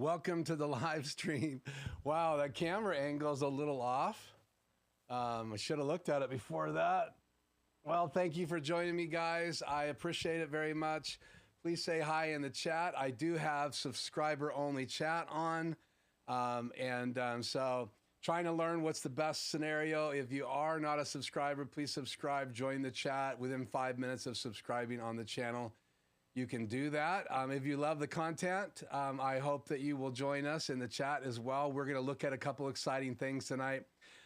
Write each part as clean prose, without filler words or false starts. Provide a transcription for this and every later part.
Welcome to the live stream. Wow, that camera angle is a little off. I should have looked at it before that. Well, thank you for joining me, guys. I appreciate it very much. Please say hi in the chat. I do have subscriber-only chat on. So trying to learn what's the best scenario. If you are not a subscriber, please subscribe, join the chat within 5 minutes of subscribing on the channel. You can do that. If you love the content, I hope that you will join us in the chat as well. We're going to look at a couple exciting things tonight.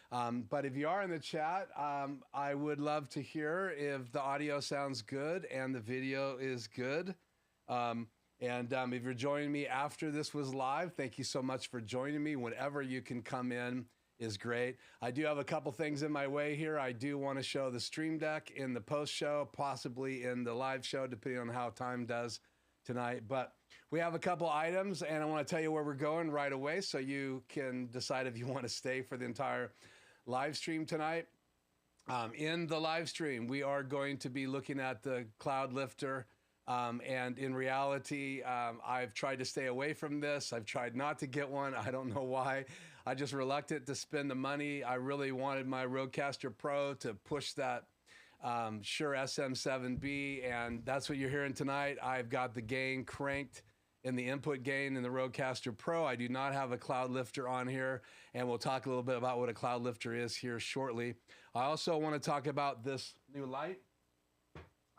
But if you are in the chat, I would love to hear if the audio sounds good and the video is good. If you're joining me after this was live, thank you so much for joining me. Whenever you can come in is great. I do have a couple things in my way here. I do want to show the Stream Deck in the post show, possibly in the live show, depending on how time does tonight. But we have a couple items, and I want to tell you where we're going right away so you can decide if you want to stay for the entire live stream tonight. In the live stream, we are going to be looking at the Cloud Lifter. And in reality, I've tried to stay away from this. I've tried not to get one. I don't know why. I'm just reluctant to spend the money. I really wanted my RodeCaster Pro to push that Sure SM7B, and that's what you're hearing tonight. I've got the gain cranked in the input gain in the RodeCaster Pro. I do not have a Cloud Lifter on here, and we'll talk a little bit about what a Cloud Lifter is here shortly. I also want to talk about this new light.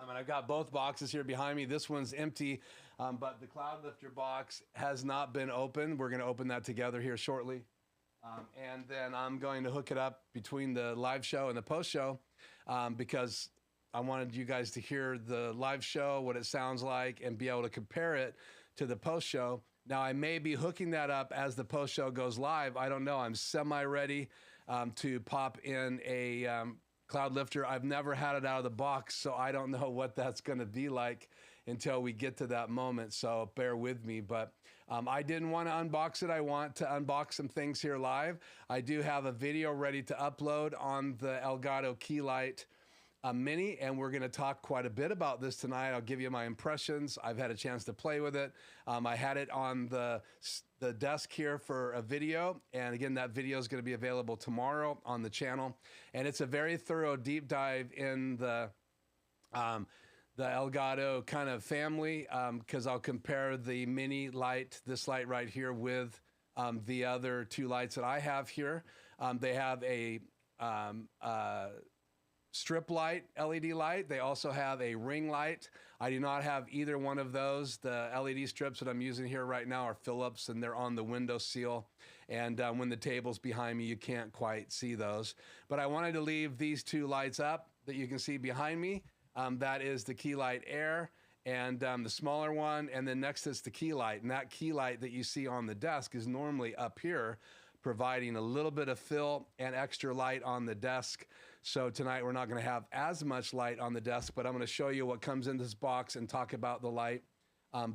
I've got both boxes here behind me. This one's empty, but the Cloud Lifter box has not been opened. We're going to open that together here shortly. And then I'm going to hook it up between the live show and the post show because I wanted you guys to hear the live show, what it sounds like, and be able to compare it to the post show. Now, I may be hooking that up as the post show goes live. I don't know. I'm semi-ready to pop in a Cloud Lifter. I've never had it out of the box, so I don't know what that's going to be like until we get to that moment, so bear with me. But I didn't want to unbox it. I want to unbox some things here live. I do have a video ready to upload on the Elgato Key Light Mini, and we're going to talk quite a bit about this tonight. I'll give you my impressions. I've had a chance to play with it. I had it on the desk here for a video, and again, that video is going to be available tomorrow on the channel. And it's a very thorough deep dive in the Elgato kind of family, because I'll compare the mini light, this light right here, with the other two lights that I have here. They have a strip light, LED light. They also have a ring light. I do not have either one of those. The LED strips that I'm using here right now are Philips, and they're on the window seal. And when the table's behind me, you can't quite see those. But I wanted to leave these two lights up that you can see behind me. That is the Key Light Air and the smaller one. And then next is the Key Light. And that Key Light that you see on the desk is normally up here, providing a little bit of fill and extra light on the desk. So tonight we're not going to have as much light on the desk, but I'm going to show you what comes in this box and talk about the light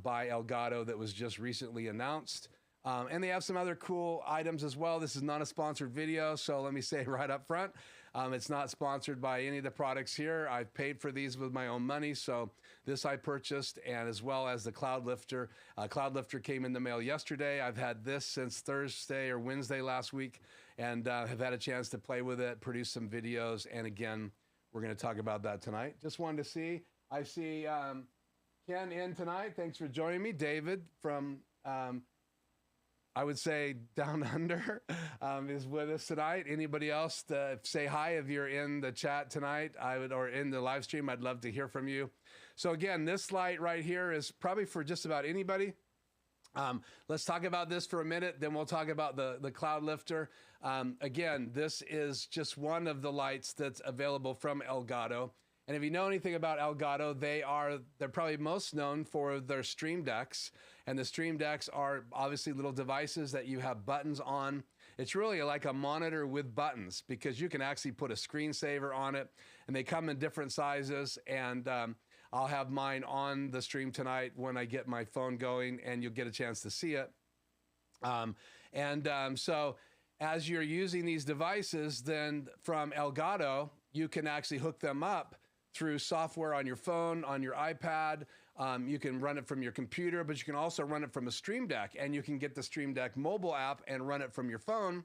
by Elgato that was just recently announced. And they have some other cool items as well. This is not a sponsored video, so let me say right up front, it's not sponsored by any of the products here. I've paid for these with my own money, so this I purchased, and as well as the Cloud Lifter. Cloud Lifter came in the mail yesterday. I've had this since Thursday or Wednesday last week, and have had a chance to play with it, produce some videos, and again, we're going to talk about that tonight. Just wanted to see. I see Ken in tonight. Thanks for joining me. David from I would say Down Under is with us tonight. Anybody else say hi if you're in the chat tonight, or in the live stream. I'd love to hear from you. So again, this light right here is probably for just about anybody. Let's talk about this for a minute, then we'll talk about the Cloud Lifter. Again, this is just one of the lights that's available from Elgato. And if you know anything about Elgato, they're probably most known for their Stream Decks. And the Stream Decks are obviously little devices that you have buttons on. It's really like a monitor with buttons, because you can actually put a screensaver on it, and they come in different sizes. And I'll have mine on the stream tonight when I get my phone going, and you'll get a chance to see it. So as you're using these devices, then from Elgato, you can actually hook them up through software on your phone, on your iPad, You can run it from your computer, but you can also run it from a Stream Deck, and you can get the Stream Deck mobile app and run it from your phone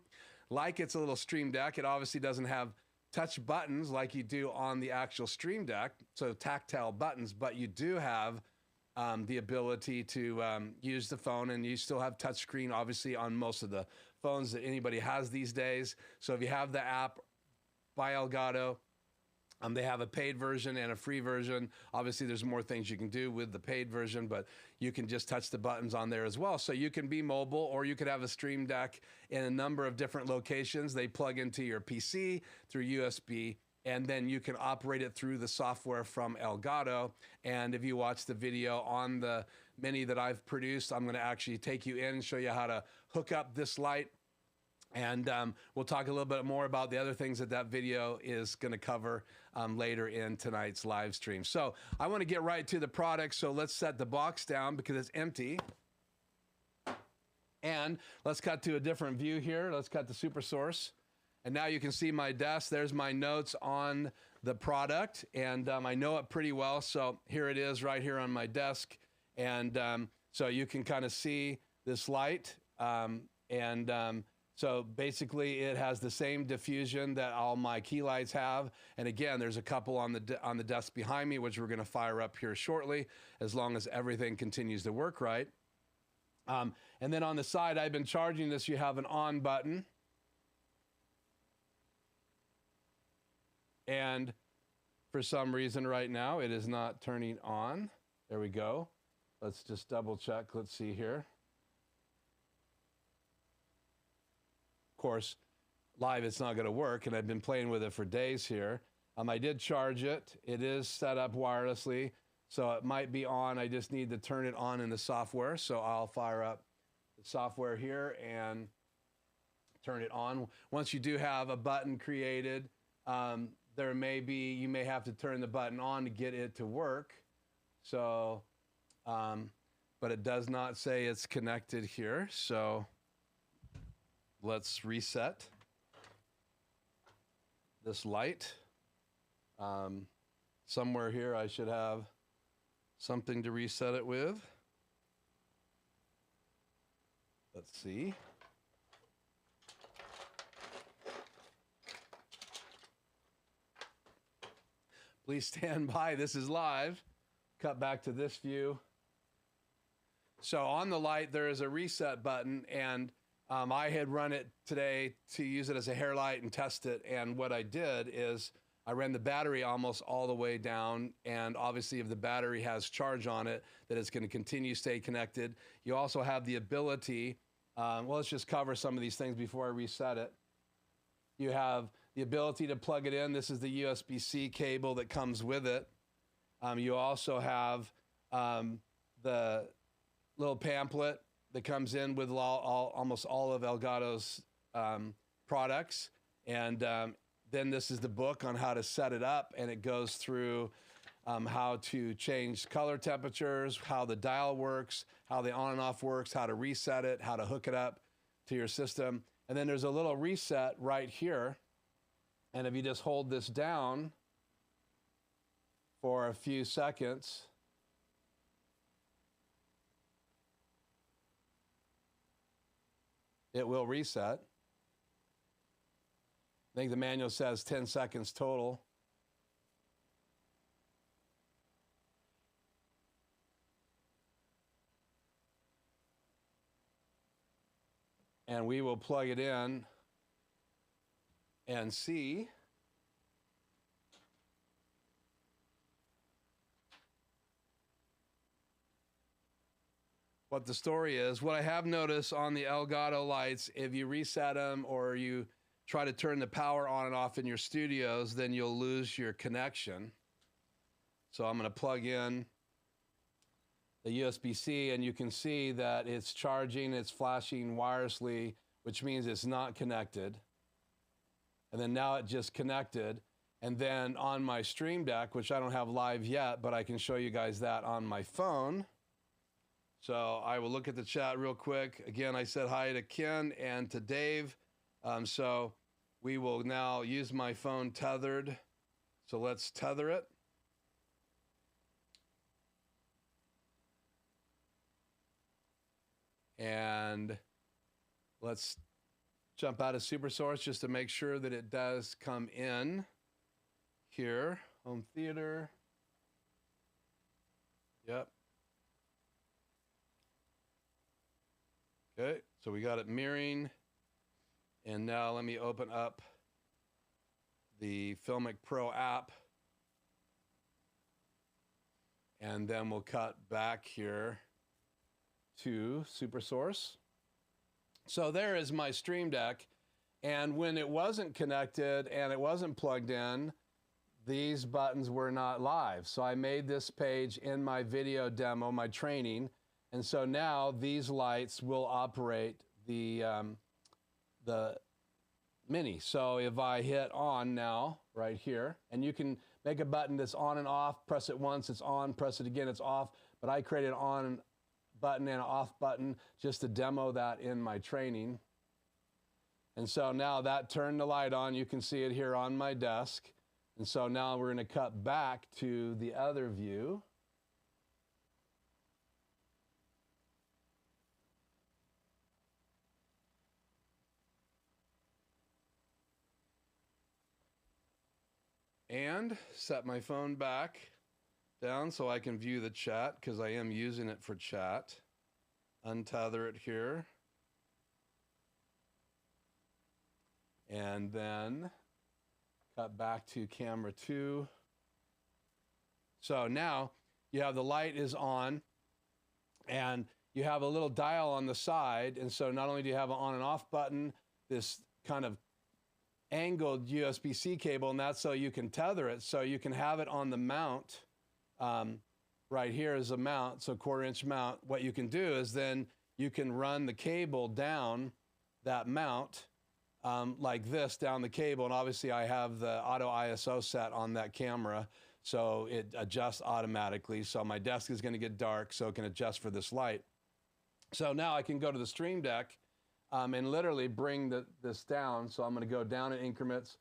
like it's a little Stream Deck. It obviously doesn't have touch buttons like you do on the actual Stream Deck, so tactile buttons, but you do have the ability to use the phone, and you still have touchscreen, obviously, on most of the phones that anybody has these days. So if you have the app by Elgato, they have a paid version and a free version. Obviously, there's more things you can do with the paid version, but you can just touch the buttons on there as well. So you can be mobile, or you could have a Stream Deck in a number of different locations. They plug into your PC through USB, and then you can operate it through the software from Elgato. And if you watch the video on the Mini that I've produced, I'm going to actually take you in and show you how to hook up this light. And we'll talk a little bit more about the other things that video is going to cover later in tonight's live stream. So I want to get right to the product. So let's set the box down because it's empty. And let's cut to a different view here. Let's cut to Super Source. And now you can see my desk. There's my notes on the product. And I know it pretty well. So here it is right here on my desk. And so you can kind of see this light. So basically it has the same diffusion that all my key lights have. And again, there's a couple on the desk behind me, which we're going to fire up here shortly, as long as everything continues to work right. And then on the side, I've been charging this. You have an on button. And for some reason right now, it is not turning on. There we go. Let's just double check. Let's see here. Of course, live it's not going to work, and I've been playing with it for days here. I did charge it. It is set up wirelessly, so it might be on. I just need to turn it on in the software. So I'll fire up the software here and turn it on. Once you do have a button created, you may have to turn the button on to get it to work. So, but it does not say it's connected here. So let's reset this light. Somewhere here I should have something to reset it with. Let's see. Please stand by. This is live. Cut back to this view. So on the light, there is a reset button, and I had run it today to use it as a hair light and test it. And what I did is I ran the battery almost all the way down. And obviously, if the battery has charge on it, that it's going to continue to stay connected. You also have the ability, well, let's just cover some of these things before I reset it. You have the ability to plug it in. This is the USB-C cable that comes with it. You also have the little pamphlet that comes in with almost all of Elgato's products. And then this is the book on how to set it up, and it goes through how to change color temperatures, how the dial works, how the on and off works, how to reset it, how to hook it up to your system. And then there's a little reset right here. And if you just hold this down for a few seconds, it will reset. I think the manual says 10 seconds total. And we will plug it in and see what the story is. What I have noticed on the Elgato lights, if you reset them or you try to turn the power on and off in your studios, then you'll lose your connection. So I'm going to plug in the USB-C, and you can see that it's charging, it's flashing wirelessly, which means it's not connected. And then now it just connected. And then on my Stream Deck, which I don't have live yet, but I can show you guys that on my phone. So I will look at the chat real quick. Again, I said hi to Ken and to Dave. So we will now use my phone tethered. So let's tether it. And let's jump out of Super Source just to make sure that it does come in here. Home theater. Yep. Okay, so we got it mirroring. And now let me open up the Filmic Pro app. And then we'll cut back here to Super Source. So there is my Stream Deck. And when it wasn't connected and it wasn't plugged in, these buttons were not live. So I made this page in my video demo, my training. And so now these lights will operate the Mini. So if I hit on now, right here, and you can make a button that's on and off, press it once, it's on, press it again, it's off. But I created an on button and an off button just to demo that in my training. And so now that turned the light on. You can see it here on my desk. And so now we're going to cut back to the other view. And set my phone back down so I can view the chat, because I am using it for chat. Untether it here. And then cut back to camera 2. So now you have the light is on, and you have a little dial on the side. And so not only do you have an on and off button, this kind of angled USB-C cable, and that's so you can tether it. So you can have it on the mount. Right here is a mount, so 1/4-inch mount. What you can do is then you can run the cable down that mount like this down the cable. And obviously I have the auto ISO set on that camera, so it adjusts automatically. So my desk is going to get dark, so it can adjust for this light. So now I can go to the Stream Deck and literally bring this down. So I'm going to go down in increments.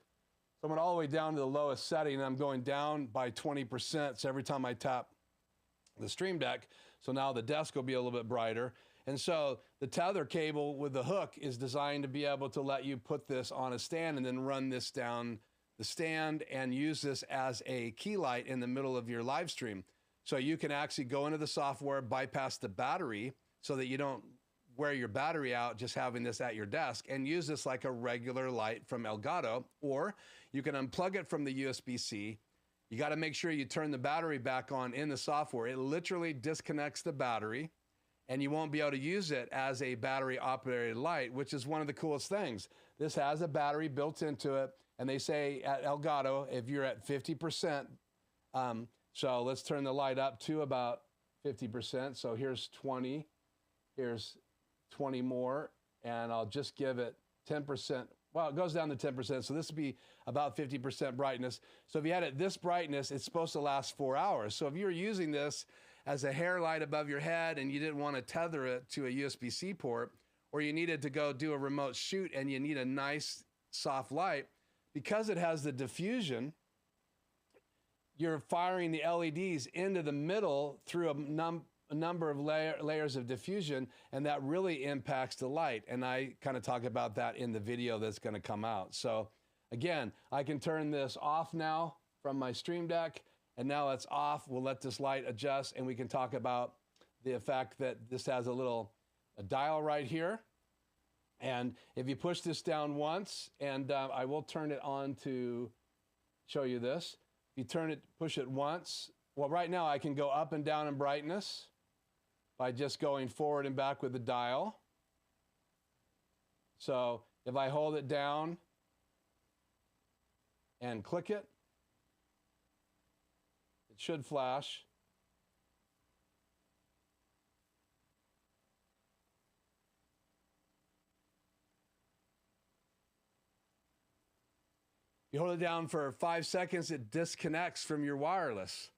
So I'm going all the way down to the lowest setting, and I'm going down by 20%. So every time I tap the Stream Deck, so now the desk will be a little bit brighter. And so the tether cable with the hook is designed to be able to let you put this on a stand and then run this down the stand and use this as a key light in the middle of your live stream. So you can actually go into the software, bypass the battery so that you don't wear your battery out just having this at your desk, and use this like a regular light from Elgato. Or you can unplug it from the USB-C. You got to make sure you turn the battery back on in the software. It literally disconnects the battery, and you won't be able to use it as a battery operated light, which is one of the coolest things. This has a battery built into it, and they say at Elgato, if you're at 50%, so let's turn the light up to about 50%. So here's 20, here's 20 more, and I'll just give it 10%. Well, it goes down to 10%, so this would be about 50% brightness. So if you had it this brightness, it's supposed to last 4 hours. So if you're using this as a hair light above your head and you didn't want to tether it to a USB-C port, or you needed to go do a remote shoot and you need a nice soft light, because it has the diffusion, you're firing the LEDs into the middle through a number of layers of diffusion, and that really impacts the light. And I kind of talk about that in the video that's going to come out. So again, I can turn this off now from my Stream Deck, and now it's off. We'll let this light adjust, and we can talk about the effect that this has a dial right here. And if you push this down once, and I will turn it on to show you this. If you push it once, well, right now I can go up and down in brightness by just going forward and back with the dial. So if I hold it down and click it, it should flash. You hold it down for 5 seconds, it disconnects from your wireless.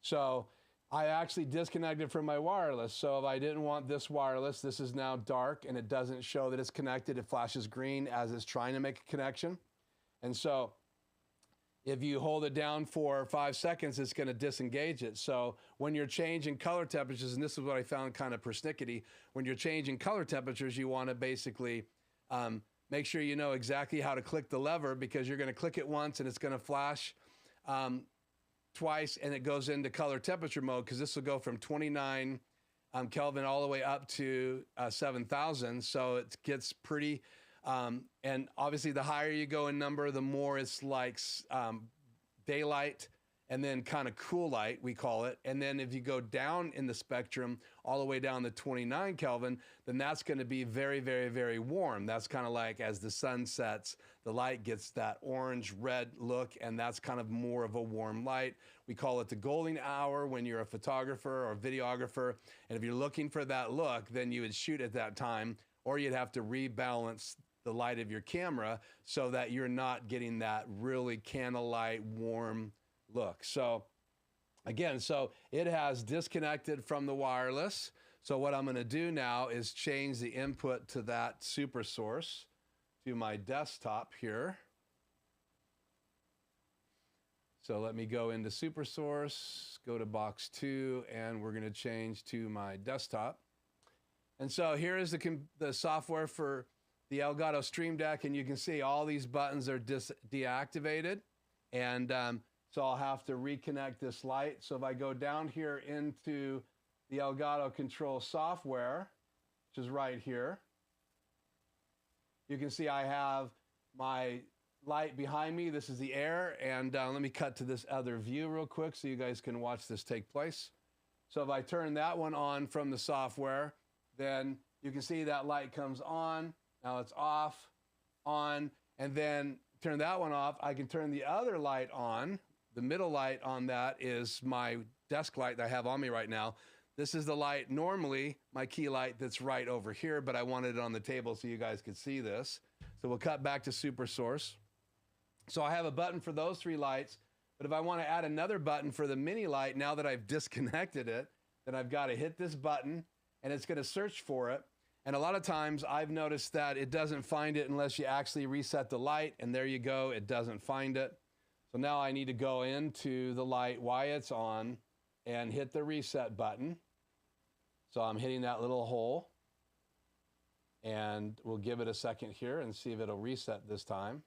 So I actually disconnected from my wireless. So if I didn't want this wireless, this is now dark and it doesn't show that it's connected. It flashes green as it's trying to make a connection. And so if you hold it down for 5 seconds, it's going to disengage it. So when you're changing color temperatures, and this is what I found kind of persnickety, when you're changing color temperatures, you want to basically make sure you know exactly how to click the lever, because you're going to click it once and it's going to flash twice, and it goes into color temperature mode, because this will go from 29 Kelvin all the way up to 7,000. So it gets pretty, and obviously the higher you go in number, the more it's like daylight and then kind of cool light, we call it. And then if you go down in the spectrum all the way down to 29 Kelvin, then that's going to be very, very, very warm. That's kind of like as the sun sets, the light gets that orange red look, and that's kind of more of a warm light. We call it the golden hour when you're a photographer or videographer. And if you're looking for that look, then you would shoot at that time, or you'd have to rebalance the light of your camera so that you're not getting that really candlelight warm look. So again, so it has disconnected from the wireless. So what I'm going to do now is change the input to that super source to my desktop here. So let me go into super source, go to box 2, and we're going to change to my desktop. And so here is the software for the Elgato Stream Deck, and you can see all these buttons are deactivated. And so I'll have to reconnect this light. So if I go down here into the Elgato control software, which is right here, you can see I have my light behind me. This is the air. And let me cut to this other view real quick so you guys can watch this take place. So if I turn that one on from the software, then you can see that light comes on. Now it's off, on, and then turn that one off. I can turn the other light on. The middle light on that is my desk light that I have on me right now. This is the light, normally my key light that's right over here, but I wanted it on the table so you guys could see this. So we'll cut back to super source. So I have a button for those 3 lights, but if I want to add another button for the mini light, now that I've disconnected it, then I've got to hit this button and it's going to search for it. And a lot of times I've noticed that it doesn't find it unless you actually reset the light, and there you go, it doesn't find it. So now I need to go into the light while it's on and hit the reset button. So I'm hitting that little hole, and we'll give it a second here and see if it'll reset this time.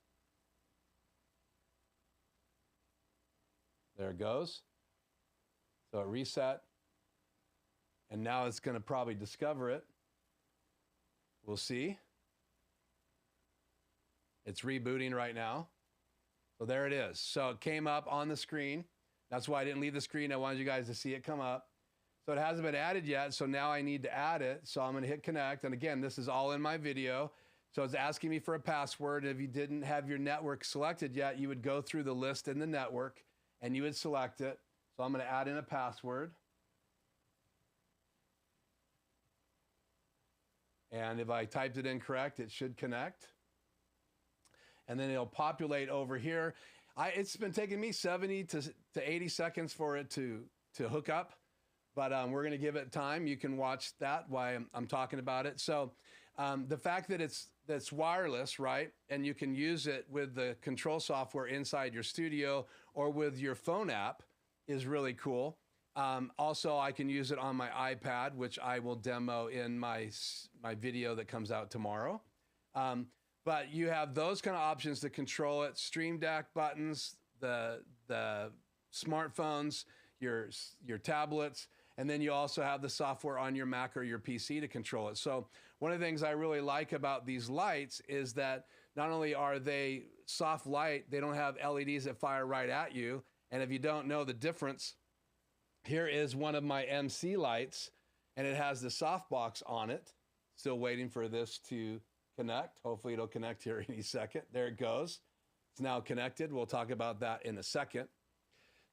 There it goes. So it reset, and now it's going to probably discover it. We'll see. It's rebooting right now. So there it is. So it came up on the screen. That's why I didn't leave the screen. I wanted you guys to see it come up. So it hasn't been added yet. So now I need to add it. So I'm going to hit connect. And again, this is all in my video. So it's asking me for a password. If you didn't have your network selected yet, you would go through the list in the network and you would select it. So I'm going to add in a password. And if I typed it incorrect, it should connect. And then it'll populate over here. It's been taking me 70 to 80 seconds for it to hook up, but we're going to give it time. You can watch that while I'm talking about it. So the fact that that's wireless, right, and you can use it with the control software inside your studio or with your phone app is really cool. Also, I can use it on my iPad, which I will demo in my video that comes out tomorrow. But you have those kind of options to control it: Stream Deck buttons, the smartphones, your tablets, and then you also have the software on your Mac or your PC to control it. So one of the things I really like about these lights is that not only are they soft light, they don't have LEDs that fire right at you. And if you don't know the difference, here is one of my MC lights, and it has the softbox on it. Still waiting for this to connect. Hopefully it'll connect here any second. There it goes. It's now connected. We'll talk about that in a second.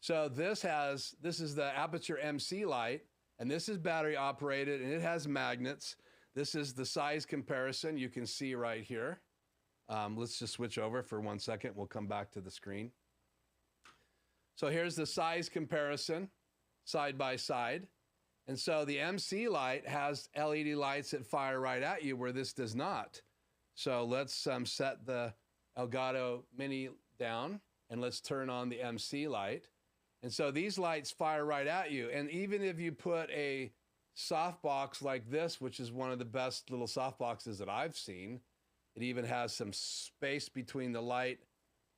So this is the Aperture MC light, and this is battery operated, and it has magnets. This is the size comparison you can see right here. Let's just switch over for 1 second. We'll come back to the screen. So here's the size comparison side by side. And so the MC light has LED lights that fire right at you, where this does not. So let's set the Elgato Mini down, and let's turn on the MC light. And so these lights fire right at you. And even if you put a softbox like this, which is one of the best little softboxes that I've seen, it even has some space between the light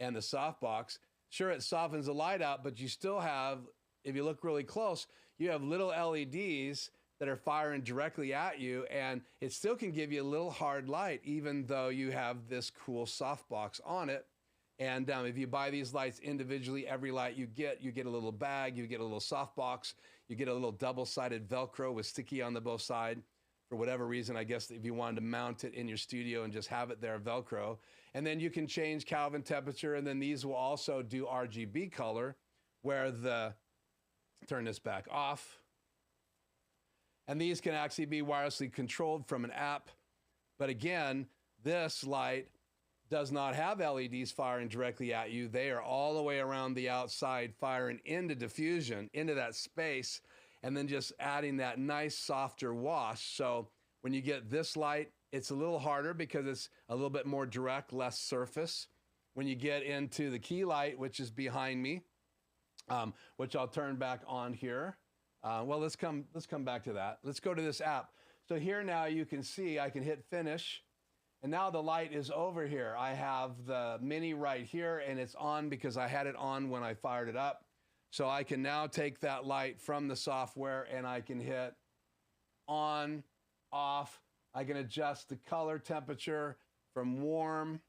and the softbox. Sure, it softens the light out, but you still have, if you look really close, you have little LEDs that are firing directly at you, and it still can give you a little hard light, even though you have this cool softbox on it. And if you buy these lights individually, every light you get a little bag, you get a little softbox, you get a little double-sided Velcro with sticky on the both side. For whatever reason, I guess if you wanted to mount it in your studio and just have it there, Velcro. And then you can change Kelvin temperature, and then these will also do RGB color, where turn this back off. And these can actually be wirelessly controlled from an app. But again, this light does not have LEDs firing directly at you. They are all the way around the outside, firing into diffusion, into that space, and then just adding that nice softer wash. So when you get this light, it's a little harder because it's a little bit more direct, less surface. When you get into the key light, which is behind me, which I'll turn back on here. Well, let's come back to that. Let's go to this app. So here now you can see I can hit finish, and now the light is over here. I have the mini right here, and it's on because I had it on when I fired it up. So I can now take that light from the software and I can hit on, off. I can adjust the color temperature from warm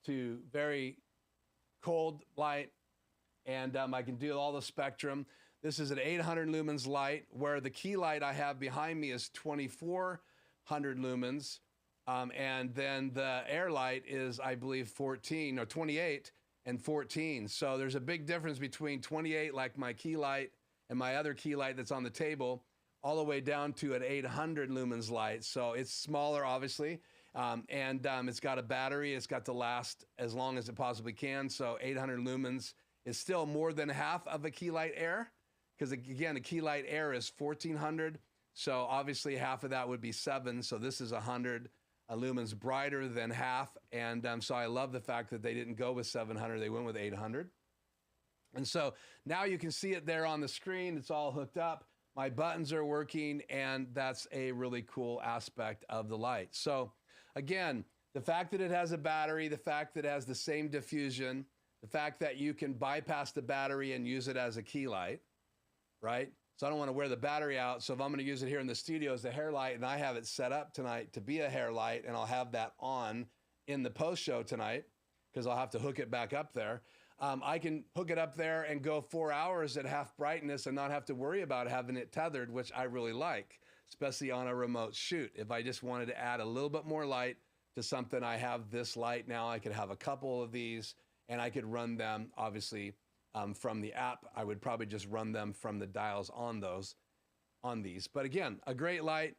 to very cold light, and I can do all the spectrum. This is an 800 lumens light, where the key light I have behind me is 2400 lumens, and then the air light is, I believe, 14 or 28 and 14. So there's a big difference between 28, like my key light, and my other key light that's on the table, all the way down to an 800 lumens light. So it's smaller, obviously, and it's got a battery. It's got to last as long as it possibly can. So 800 lumens is still more than half of a key light air, because again, the key light air is 1400. So obviously half of that would be 7. So this is 100 lumens brighter than half. And so I love the fact that they didn't go with 700. They went with 800. And so now you can see it there on the screen. It's all hooked up. My buttons are working, and that's a really cool aspect of the light. So again, the fact that it has a battery, the fact that it has the same diffusion, the fact that you can bypass the battery and use it as a key light, right? So I don't want to wear the battery out. So if I'm going to use it here in the studio as a hair light, and I have it set up tonight to be a hair light, and I'll have that on in the post show tonight, because I'll have to hook it back up there. I can hook it up there and go 4 hours at half brightness and not have to worry about having it tethered, which I really like, especially on a remote shoot. If I just wanted to add a little bit more light to something, I have this light now. I could have a couple of these, and I could run them, obviously, from the app. I would probably just run them from the dials on these. But again, a great light.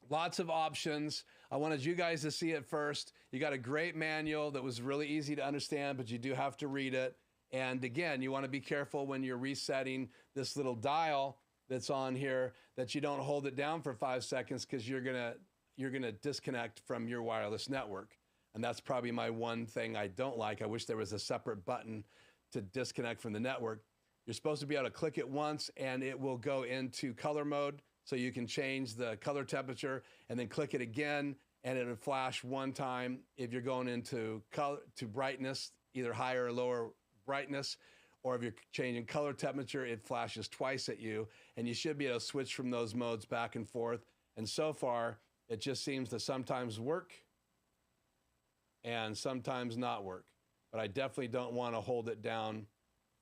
Lots of options. I wanted you guys to see it first. You got a great manual that was really easy to understand, but you do have to read it. And again, you want to be careful when you're resetting this little dial that's on here, that you don't hold it down for 5 seconds, because you're gonna disconnect from your wireless network. And that's probably my one thing I don't like. I wish there was a separate button to disconnect from the network. You're supposed to be able to click it once, and it will go into color mode. So you can change the color temperature, and then click it again, and it'll flash one time. If you're going into color to brightness, either higher or lower brightness, or if you're changing color temperature, it flashes twice at you, and you should be able to switch from those modes back and forth. And so far, it just seems to sometimes work and sometimes not work. But I definitely don't want to hold it down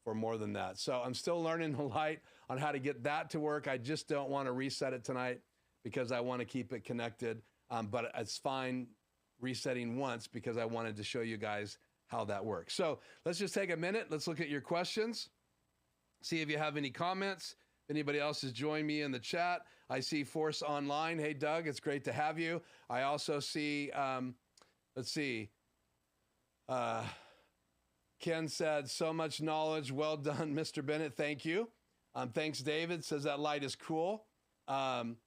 for more than that. So I'm still learning the light on how to get that to work. I just don't want to reset it tonight, because I want to keep it connected. But it's fine resetting once, because I wanted to show you guys how that works. So let's just take a minute. Let's look at your questions. See if you have any comments. If anybody else has joined me in the chat. I see Force Online. Hey, Doug, it's great to have you. I also see, let's see. Ken said, so much knowledge. Well done, Mr. Bennett. Thank you. Thanks, David. Says that light is cool. Doug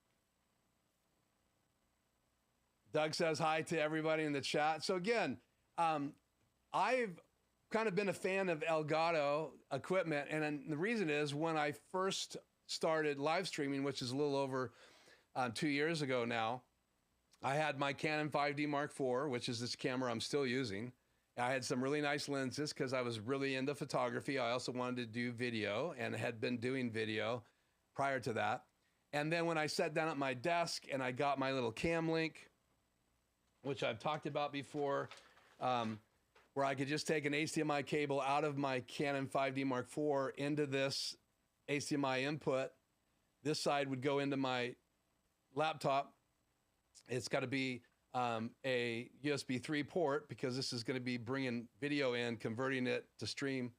says hi to everybody in the chat. So again, I've kind of been a fan of Elgato equipment. And the reason is when I first started live streaming, which is a little over 2 years ago now, I had my Canon 5D Mark IV, which is this camera I'm still using. I had some really nice lenses because I was really into photography. I also wanted to do video and had been doing video prior to that. And then when I sat down at my desk and I got my little cam link, which I've talked about before, where I could just take an HDMI cable out of my Canon 5D Mark IV into this HDMI input. This side would go into my laptop. It's got to be a USB 3 port because this is going to be bringing video in, converting it to stream.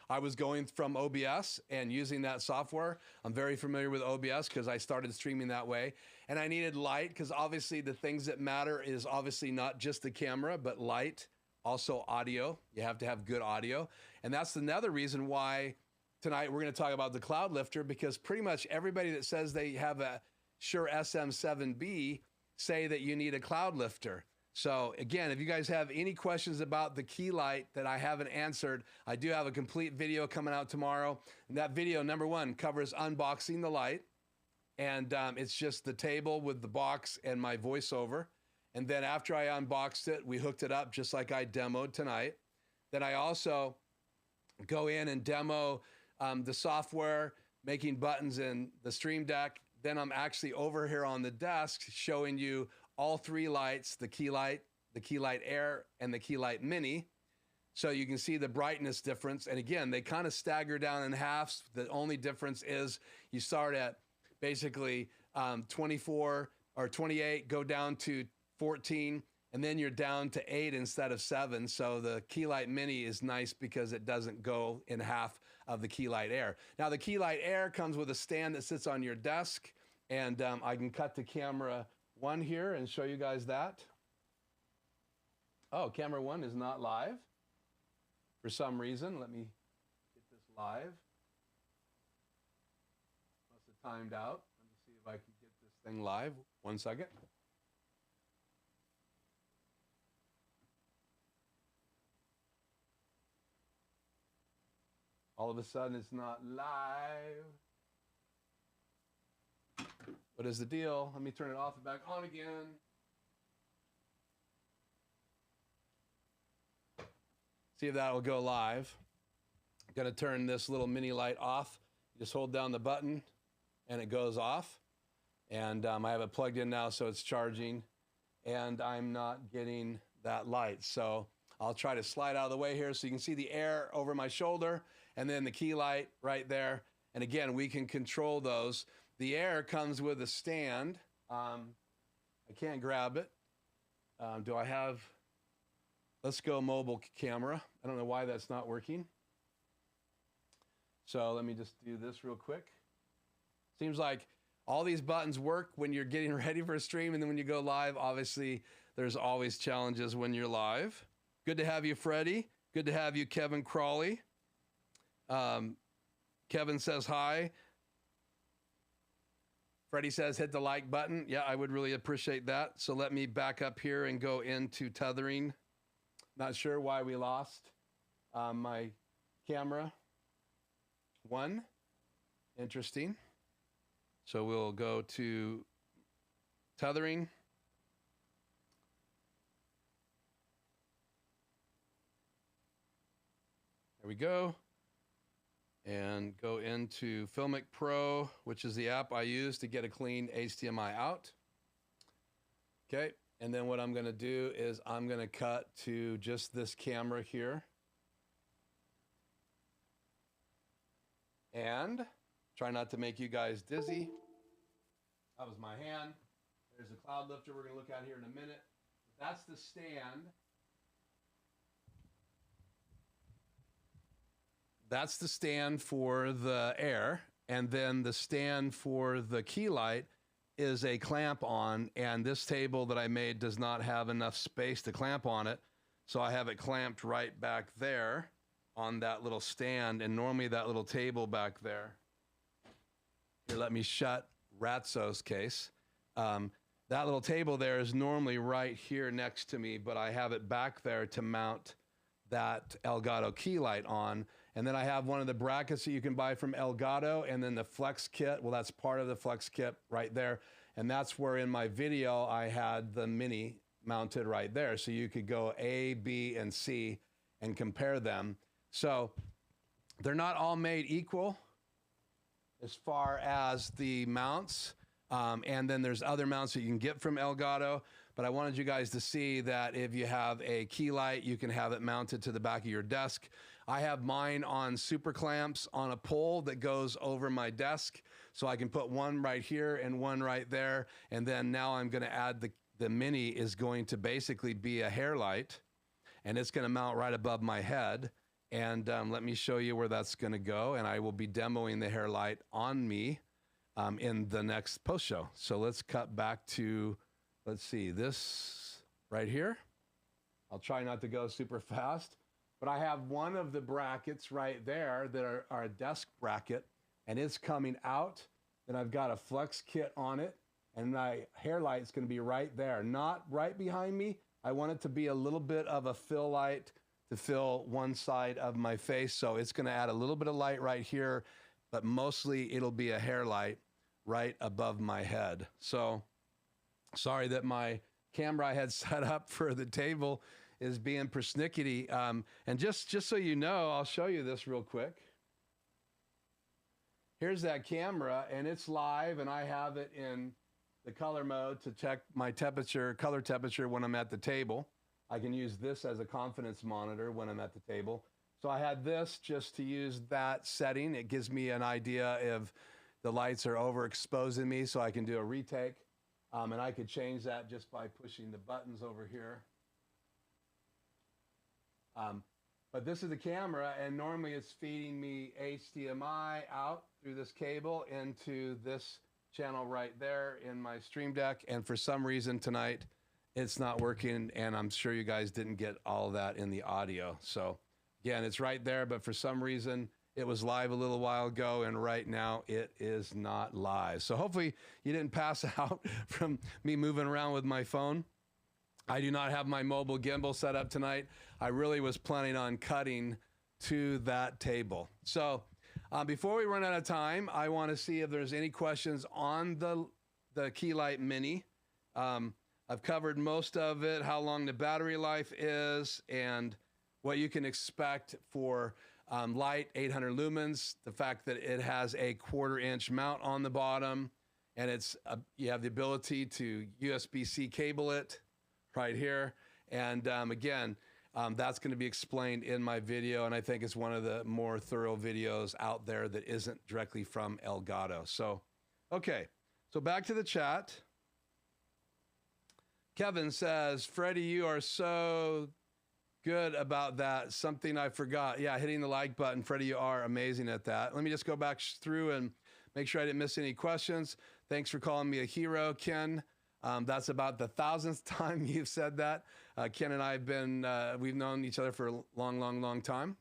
I was going from OBS and using that software. I'm very familiar with OBS because I started streaming that way. And I needed light because obviously the things that matter is obviously not just the camera, but light, also audio. You have to have good audio. And that's another reason why tonight we're going to talk about the cloud lifter, because pretty much everybody that says they have a Sure SM7B say that you need a cloud lifter. So again, if you guys have any questions about the key light that I haven't answered, I do have a complete video coming out tomorrow. And that video, number one, covers unboxing the light. And it's just the table with the box and my voiceover. And then after I unboxed it, we hooked it up just like I demoed tonight. Then I also go in and demo the software, making buttons in the Stream Deck. Then I'm actually over here on the desk showing you all three lights, the key light Air, and the key light Mini. So you can see the brightness difference. And again, they kind of stagger down in halves. The only difference is you start at basically 24 or 28, go down to 14, and then you're down to 8 instead of 7. So the key light Mini is nice because it doesn't go in half of the key light Air. Now the key light Air comes with a stand that sits on your desk, and I can cut to camera 1 here and show you guys that. Oh, camera 1 is not live for some reason. Let me get this live. Must have timed out. Let me see if I can get this thing live. 1 second. All of a sudden, it's not live. What is the deal? Let me turn it off and back on again. See if that will go live. I'm going to turn this little mini light off. Just hold down the button and it goes off. And I have it plugged in now, so it's charging. And I'm not getting that light. So I'll try to slide out of the way here so you can see the Air over my shoulder and then the key light right there. And again, we can control those. The Air comes with a stand. I can't grab it. Do I have... Let's go mobile camera. I don't know why that's not working. So let me just do this real quick. Seems like all these buttons work when you're getting ready for a stream, and then when you go live, obviously there's always challenges when you're live. Good to have you, Freddie. Good to have you, Kevin Crawley. Kevin says hi. Freddie says hit the like button. Yeah, I would really appreciate that. So let me back up here and go into tethering. Not sure why we lost my camera 1. Interesting. So we'll go to tethering. There we go. And go into Filmic Pro, which is the app I use to get a clean HDMI out. Okay. And then what I'm going to do is I'm going to cut to just this camera here. And try not to make you guys dizzy. That was my hand. There's a cloud lifter we're going to look at here in a minute. That's the stand. That's the stand for the Air. And then the stand for the key light is a clamp on, and this table that I made does not have enough space to clamp on it, so I have it clamped right back there on that little stand, and normally that little table back there. Here, let me shut Ratso's case. That little table there is normally right here next to me, but I have it back there to mount that Elgato key light on. And then I have one of the brackets that you can buy from Elgato, and then the flex kit. Well, that's part of the flex kit right there. And that's where in my video, I had the mini mounted right there. So you could go A, B, and C and compare them. So they're not all made equal as far as the mounts. And then there's other mounts that you can get from Elgato. But I wanted you guys to see that if you have a key light, you can have it mounted to the back of your desk. I have mine on super clamps on a pole that goes over my desk. So I can put one right here and one right there. And then now I'm going to add the mini is going to basically be a hair light. And it's going to mount right above my head. And let me show you where that's going to go. And I will be demoing the hair light on me in the next post show. So let's cut back to, let's see, this right here. I'll try not to go super fast, but I have one of the brackets right there that are a desk bracket, and it's coming out. Then I've got a flex kit on it, and my hair light's going to be right there, not right behind me. I want it to be a little bit of a fill light to fill one side of my face. So it's going to add a little bit of light right here, but mostly it'll be a hair light right above my head. So sorry that my camera I had set up for the table is being persnickety. And just so you know, I'll show you this real quick. Here's that camera, and it's live, and I have it in the color mode to check my temperature, color temperature when I'm at the table. I can use this as a confidence monitor when I'm at the table. So I had this just to use that setting. It gives me an idea if the lights are overexposing me, so I can do a retake. And I could change that just by pushing the buttons over here. But this is the camera, and normally it's feeding me HDMI out through this cable into this channel right there in my Stream Deck. And for some reason tonight, it's not working, and I'm sure you guys didn't get all of that in the audio. So again, it's right there, but for some reason, it was live a little while ago, and right now it is not live. So hopefully you didn't pass out from me moving around with my phone. I do not have my mobile gimbal set up tonight. I really was planning on cutting to that table. So before we run out of time, I want to see if there's any questions on the Key Light Mini. I've covered most of it, how long the battery life is, and what you can expect for light, 800 lumens, the fact that it has a 1/4 inch mount on the bottom, and it's you have the ability to USB-C cable it right here. And again, that's going to be explained in my video, and I think it's one of the more thorough videos out there that isn't directly from Elgato. So, okay, so back to the chat. Kevin says, Freddie, you are so good about that. Something I forgot. Yeah, hitting the like button. Freddie, you are amazing at that. Let me just go back through and make sure I didn't miss any questions. Thanks for calling me a hero, Ken. That's about the 1,000th time you've said that. Ken and I have been, we've known each other for a long, long, long time.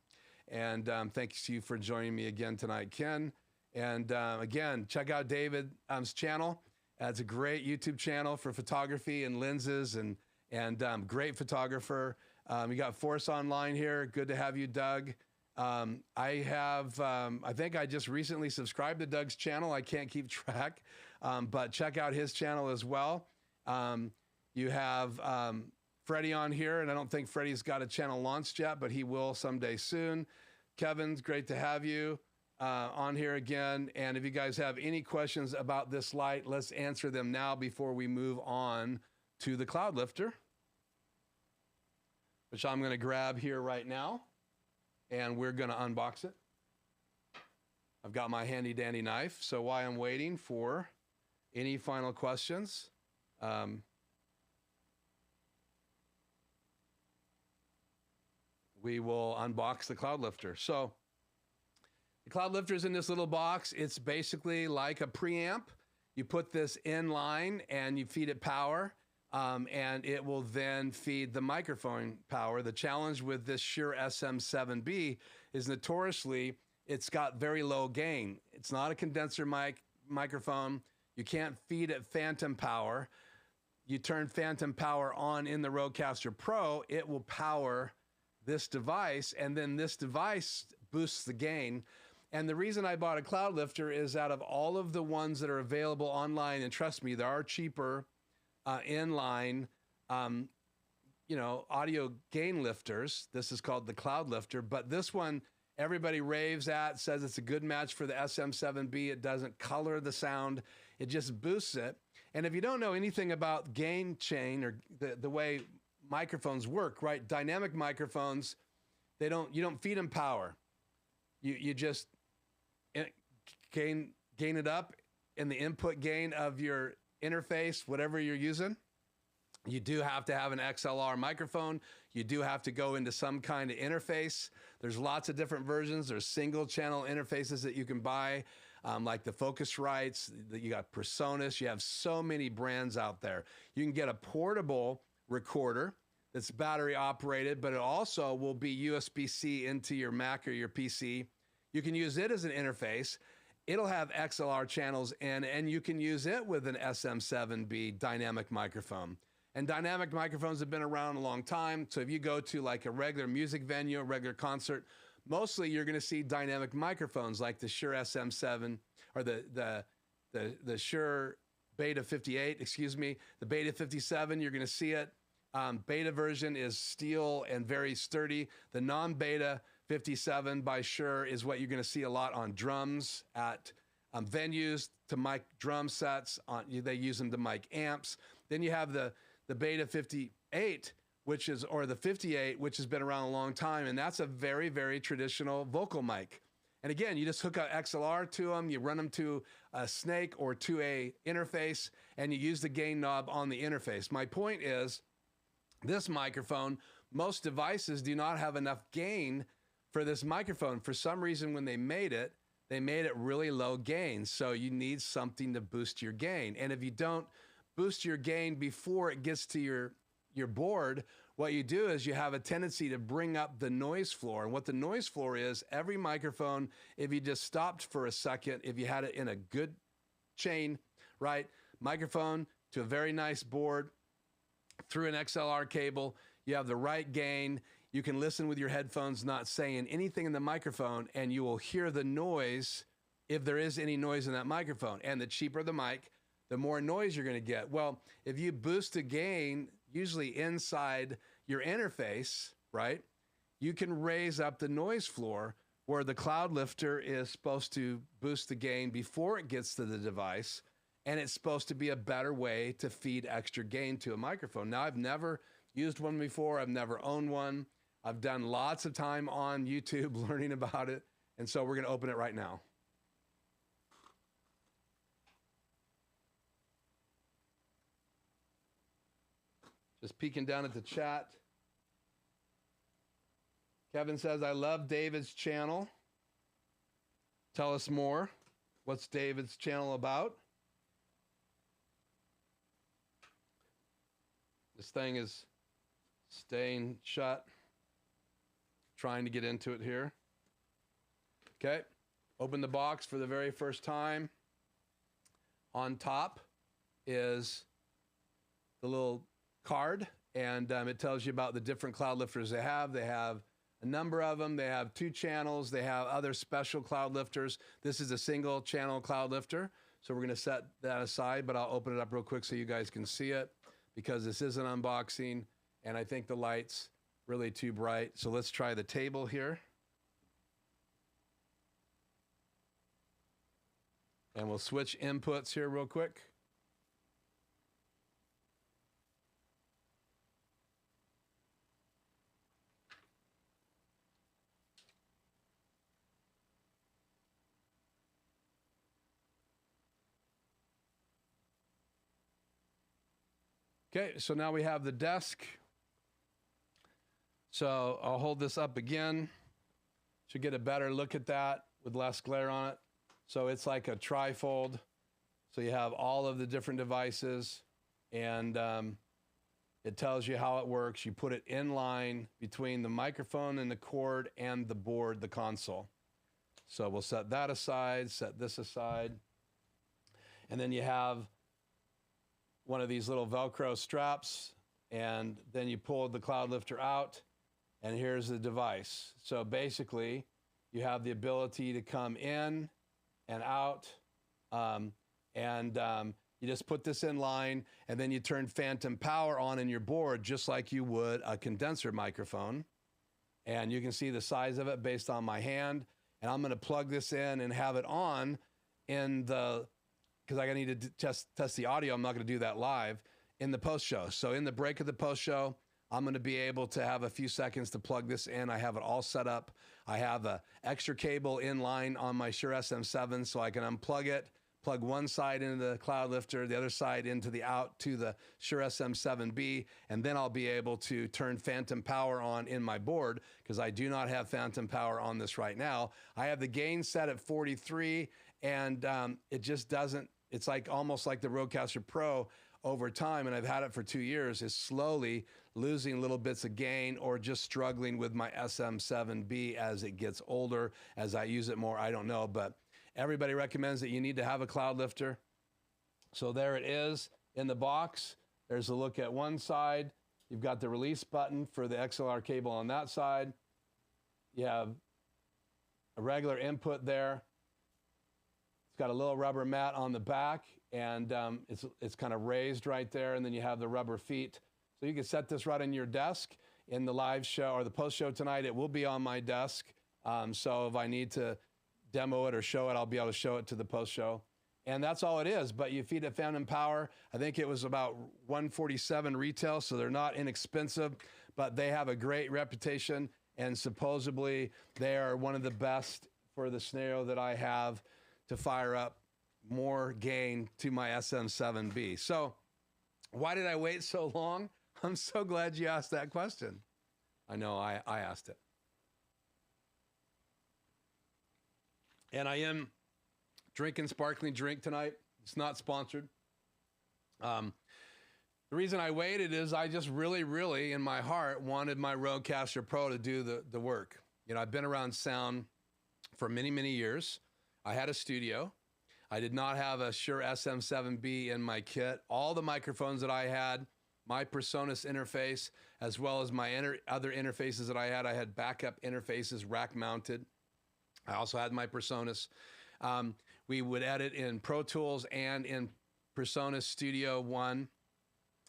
And thanks to you for joining me again tonight, Ken. And again, check out David's channel. It's a great YouTube channel for photography and lenses, and great photographer. You got Force Online here. Good to have you, Doug. I think I just recently subscribed to Doug's channel. I can't keep track, but check out his channel as well. You have Freddie on here, and I don't think Freddie's got a channel launched yet, but he will someday soon. Kevin's great to have you on here again. And if you guys have any questions about this light, let's answer them now before we move on to the cloud lifter, which I'm going to grab here right now, and we're going to unbox it. I've got my handy dandy knife. So while I'm waiting for any final questions, we will unbox the cloud lifter. So the cloud lifter is in this little box. It's basically like a preamp. You put this in line and you feed it power, and it will then feed the microphone power. The challenge with this Sure SM7B is notoriously it's got very low gain. It's not a condenser microphone. You can't feed it phantom power. You turn phantom power on in the RodeCaster Pro, it will power this device, and then this device boosts the gain. And the reason I bought a cloud lifter is out of all of the ones that are available online, and trust me, there are cheaper inline audio gain lifters. This is called the cloud lifter, but this one everybody raves at, says it's a good match for the SM7B. It doesn't color the sound, it just boosts it. And if you don't know anything about gain chain or the way microphones work, right? Dynamic microphones, you don't feed them power. You just gain it up in the input gain of your interface, whatever you're using. You do have to have an XLR microphone. You do have to go into some kind of interface. There's lots of different versions. There's single channel interfaces that you can buy, like the Focusrites. You got Presonus. You have so many brands out there. You can get a portable recorder that's battery operated, but it also will be USB-C into your Mac or your PC. You can use it as an interface. It'll have XLR channels in, and you can use it with an SM7B dynamic microphone. And dynamic microphones have been around a long time. So if you go to like a regular music venue, a regular concert, mostly you're going to see dynamic microphones like the Sure SM7 or the Shure Beta 58, excuse me, the Beta 57, you're going to see it. Beta version is steel and very sturdy. The non-Beta 57 by Shure is what you're going to see a lot on drums at venues to mic drum sets. They use them to mic amps. Then you have the Beta 58, or the 58, which has been around a long time, and that's a very, very traditional vocal mic. And again, you just hook an XLR to them, you run them to a snake or to a interface, and you use the gain knob on the interface. My point is, this microphone, most devices do not have enough gain for this microphone. For some reason, when they made it really low gain. So you need something to boost your gain. And if you don't boost your gain before it gets to your board, what you do is you have a tendency to bring up the noise floor. And what the noise floor is, every microphone, if you just stopped for a second, if you had it in a good chain, right? Microphone to a very nice board, through an XLR cable, you have the right gain. You can listen with your headphones, not saying anything in the microphone, and you will hear the noise if there is any noise in that microphone. And the cheaper the mic, the more noise you're going to get. Well, if you boost the gain, usually inside your interface, right, you can raise up the noise floor where the cloud lifter is supposed to boost the gain before it gets to the device. And it's supposed to be a better way to feed extra gain to a microphone. Now, I've never used one before. I've never owned one. I've done lots of time on YouTube learning about it. And so we're going to open it right now. Just peeking down at the chat. Kevin says, I love David's channel. Tell us more. What's David's channel about? This thing is staying shut. Trying to get into it here. Okay. Open the box for the very first time. On top is the little card, and it tells you about the different cloud lifters they have. They have a number of them. They have 2 channels. They have other special cloud lifters. This is a single channel cloud lifter. So we're going to set that aside, but I'll open it up real quick so you guys can see it, because this is an unboxing, and I think the light's really too bright. So let's try the table here. And we'll switch inputs here real quick. Okay, so now we have the desk. So I'll hold this up again to get a better look at that with less glare on it. So it's like a trifold. So you have all of the different devices, and it tells you how it works. You put it in line between the microphone and the cord and the board, the console. So we'll set that aside, set this aside. And then you have one of these little Velcro straps, and then you pull the cloud lifter out, and here's the device. So basically, you have the ability to come in and out, you just put this in line, and then you turn phantom power on in your board just like you would a condenser microphone. And you can see the size of it based on my hand. And I'm gonna plug this in and have it on in the, because I need to test the audio. I'm not gonna do that live in the post-show. So in the break of the post-show, I'm gonna be able to have a few seconds to plug this in. I have it all set up. I have an extra cable in line on my Shure SM7, so I can unplug it, plug one side into the cloud lifter, the other side into the out to the Shure SM7B, and then I'll be able to turn phantom power on in my board, because I do not have phantom power on this right now. I have the gain set at 43, and it just doesn't, it's like almost like the RodeCaster Pro over time, and I've had it for 2 years, is slowly losing little bits of gain or just struggling with my SM7B as it gets older, as I use it more, I don't know, but everybody recommends that you need to have a cloud lifter. So there it is in the box. There's a look at one side. You've got the release button for the XLR cable on that side. You have a regular input there. It's got a little rubber mat on the back, and it's kind of raised right there, and then you have the rubber feet. So you can set this right on your desk. In the live show or the post show tonight, it will be on my desk. So if I need to demo it or show it, I'll be able to show it to the post show. And that's all it is, but you feed it phantom power. I think it was about $147 retail, so they're not inexpensive, but they have a great reputation, and supposedly they are one of the best for the scenario that I have to fire up more gain to my SM7B. So why did I wait so long? I'm so glad you asked that question. I know I asked it. And I am drinking sparkling drink tonight. It's not sponsored. The reason I waited is I just really, in my heart, wanted my RodeCaster Pro to do the work. You know, I've been around sound for many years. I had a studio. I did not have a Shure SM7B in my kit. All the microphones that I had, my PreSonus interface, as well as my other interfaces that I had backup interfaces rack mounted. I also had my PreSonus. We would edit in Pro Tools and in PreSonus Studio One,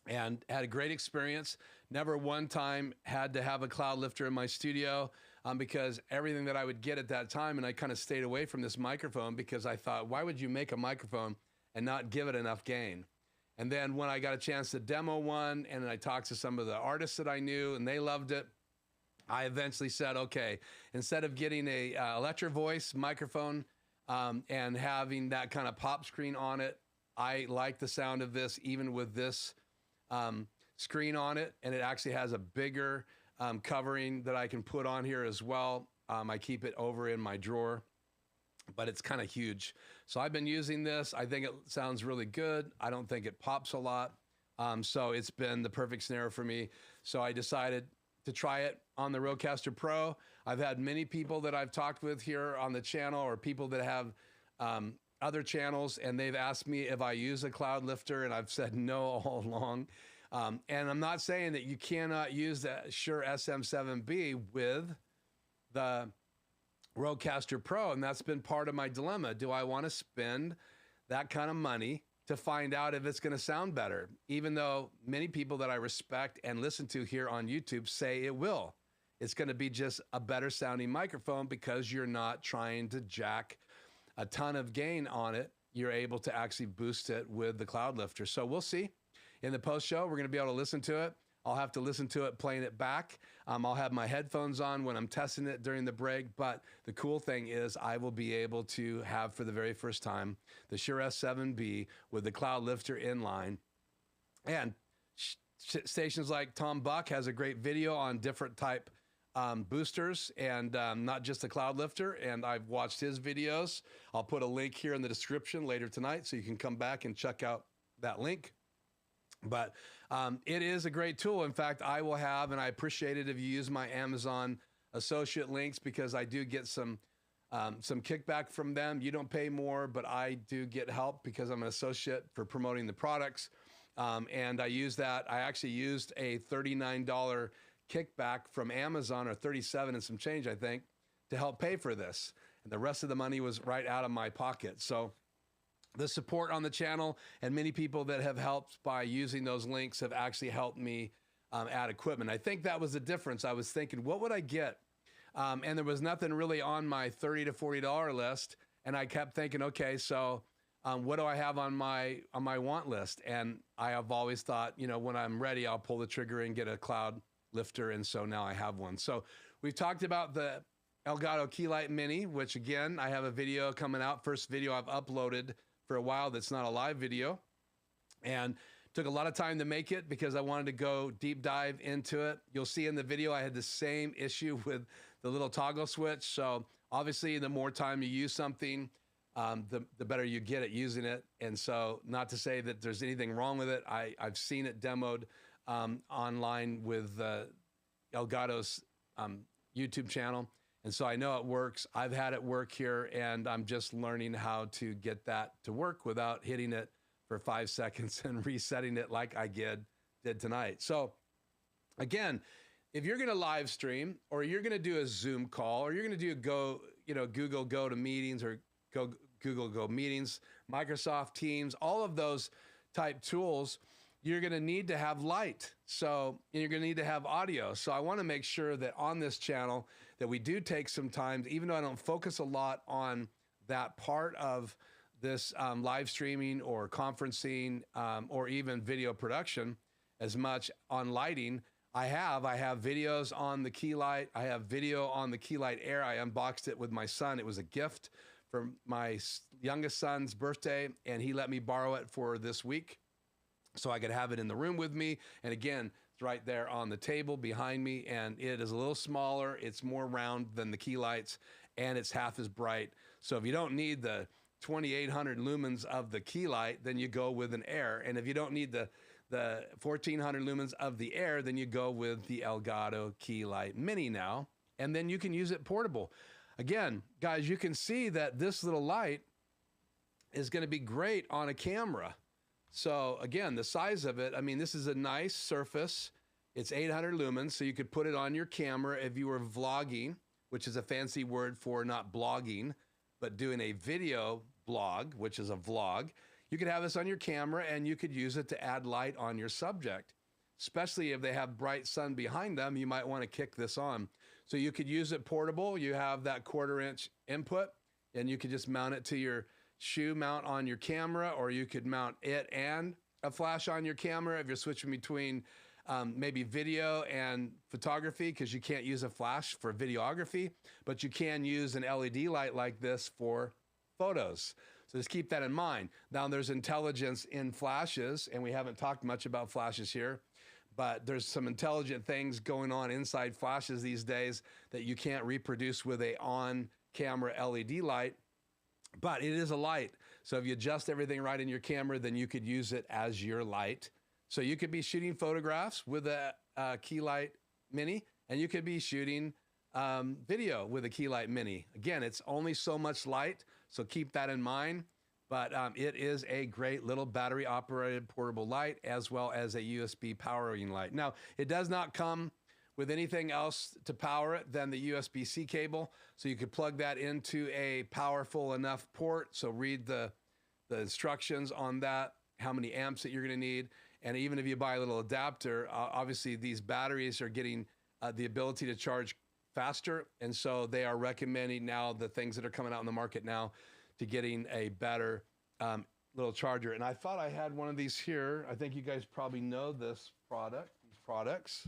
and had a great experience. Never one time had to have a cloud lifter in my studio, because everything that I would get at that time, and I kind of stayed away from this microphone because I thought, why would you make a microphone and not give it enough gain? And then when I got a chance to demo one, and I talked to some of the artists that I knew, and they loved it, I eventually said, okay, instead of getting a Electro Voice microphone and having that kind of pop screen on it, I like the sound of this, even with this screen on it, and it actually has a bigger covering that I can put on here as well. I keep it over in my drawer, but it's kind of huge. So I've been using this. I think it sounds really good. I don't think it pops a lot. So it's been the perfect scenario for me. So I decided to try it on the RodeCaster Pro. I've had many people that I've talked with here on the channel, or people that have other channels, and they've asked me if I use a cloud lifter, and I've said no all along. And I'm not saying that you cannot use the Shure SM7B with the RodeCaster Pro, and that's been part of my dilemma. Do I want to spend that kind of money to find out if it's going to sound better? Even though many people that I respect and listen to here on YouTube say it will. It's going to be just a better sounding microphone because you're not trying to jack a ton of gain on it. You're able to actually boost it with the cloud lifter. So we'll see. In the post show, we're going to be able to listen to it. I'll have to listen to it playing it back. I'll have my headphones on when I'm testing it during the break. But the cool thing is I will be able to have, for the very first time, the Shure S7B with the cloud lifter in line. And stations like Tom Buck has a great video on different type boosters, and not just the cloud lifter. And I've watched his videos. I'll put a link here in the description later tonight so you can come back and check out that link. But it is a great tool. In fact, I will have, and I appreciate it if you use my Amazon associate links, because I do get some kickback from them. You don't pay more, but I do get help because I'm an associate for promoting the products. And I use that. I actually used a $39 kickback from Amazon, or 37 and some change, I think, to help pay for this. And the rest of the money was right out of my pocket. So the support on the channel and many people that have helped by using those links have actually helped me add equipment. I think that was the difference. I was thinking, what would I get? And there was nothing really on my $30 to $40 list. And I kept thinking, okay, so what do I have on my want list? And I have always thought, you know, when I'm ready, I'll pull the trigger and get a cloud lifter. And so now I have one. So we've talked about the Elgato Keylight Mini, which again, I have a video coming out. First video I've uploaded for a while that's not a live video. And took a lot of time to make it because I wanted to go deep dive into it. You'll see in the video I had the same issue with the little toggle switch. So obviously the more time you use something, the better you get at using it. And so not to say that there's anything wrong with it. I've seen it demoed online with Elgato's YouTube channel. And so I know it works. I've had it work here, and I'm just learning how to get that to work without hitting it for 5 seconds and resetting it like I did tonight. So again, if you're going to live stream, or you're going to do a Zoom call, or you're going to do Google Go to Meetings, or Google Go Meetings, Microsoft Teams, all of those type tools, you're going to need to have light. So you're going to need to have audio. So I want to make sure that on this channel that we do take some time, even though I don't focus a lot on that part of this live streaming or conferencing or even video production as much on lighting. I have videos on the Keylight. I have video on the Keylight Air. I unboxed it with my son. It was a gift for my youngest son's birthday, and he let me borrow it for this week so I could have it in the room with me. And again, it's right there on the table behind me, and it is a little smaller. It's more round than the Keylights, and it's half as bright. So if you don't need the 2,800 lumens of the Keylight, then you go with an Air. And if you don't need the 1,400 lumens of the Air, then you go with the Elgato Keylight Mini now, and then you can use it portable. Again, guys, you can see that this little light is going to be great on a camera. So again, the size of it, I mean, this is a nice surface. It's 800 lumens, so you could put it on your camera if you were vlogging, which is a fancy word for not blogging, but doing a video blog, which is a vlog. You could have this on your camera, and you could use it to add light on your subject. Especially if they have bright sun behind them, you might want to kick this on. So you could use it portable. You have that 1/4 inch input, and you could just mount it to your shoe mount on your camera, or you could mount it and a flash on your camera if you're switching between maybe video and photography, because you can't use a flash for videography, but you can use an LED light like this for photos. So just keep that in mind. Now there's intelligence in flashes, and we haven't talked much about flashes here, but there's some intelligent things going on inside flashes these days that you can't reproduce with a on-camera LED light. But it is a light. So if you adjust everything right in your camera, then you could use it as your light. So you could be shooting photographs with a Keylight Mini, and you could be shooting video with a Keylight Mini. Again, it's only so much light, so keep that in mind. But it is a great little battery operated portable light, as well as a USB powering light. Now, it does not come with anything else to power it than the USB-C cable. So you could plug that into a powerful enough port. So read the instructions on that, how many amps that you're gonna need. And even if you buy a little adapter, obviously these batteries are getting the ability to charge faster. And so they are recommending now the things that are coming out in the market now to getting a better little charger. And I thought I had one of these here. I think you guys probably know this product, these products.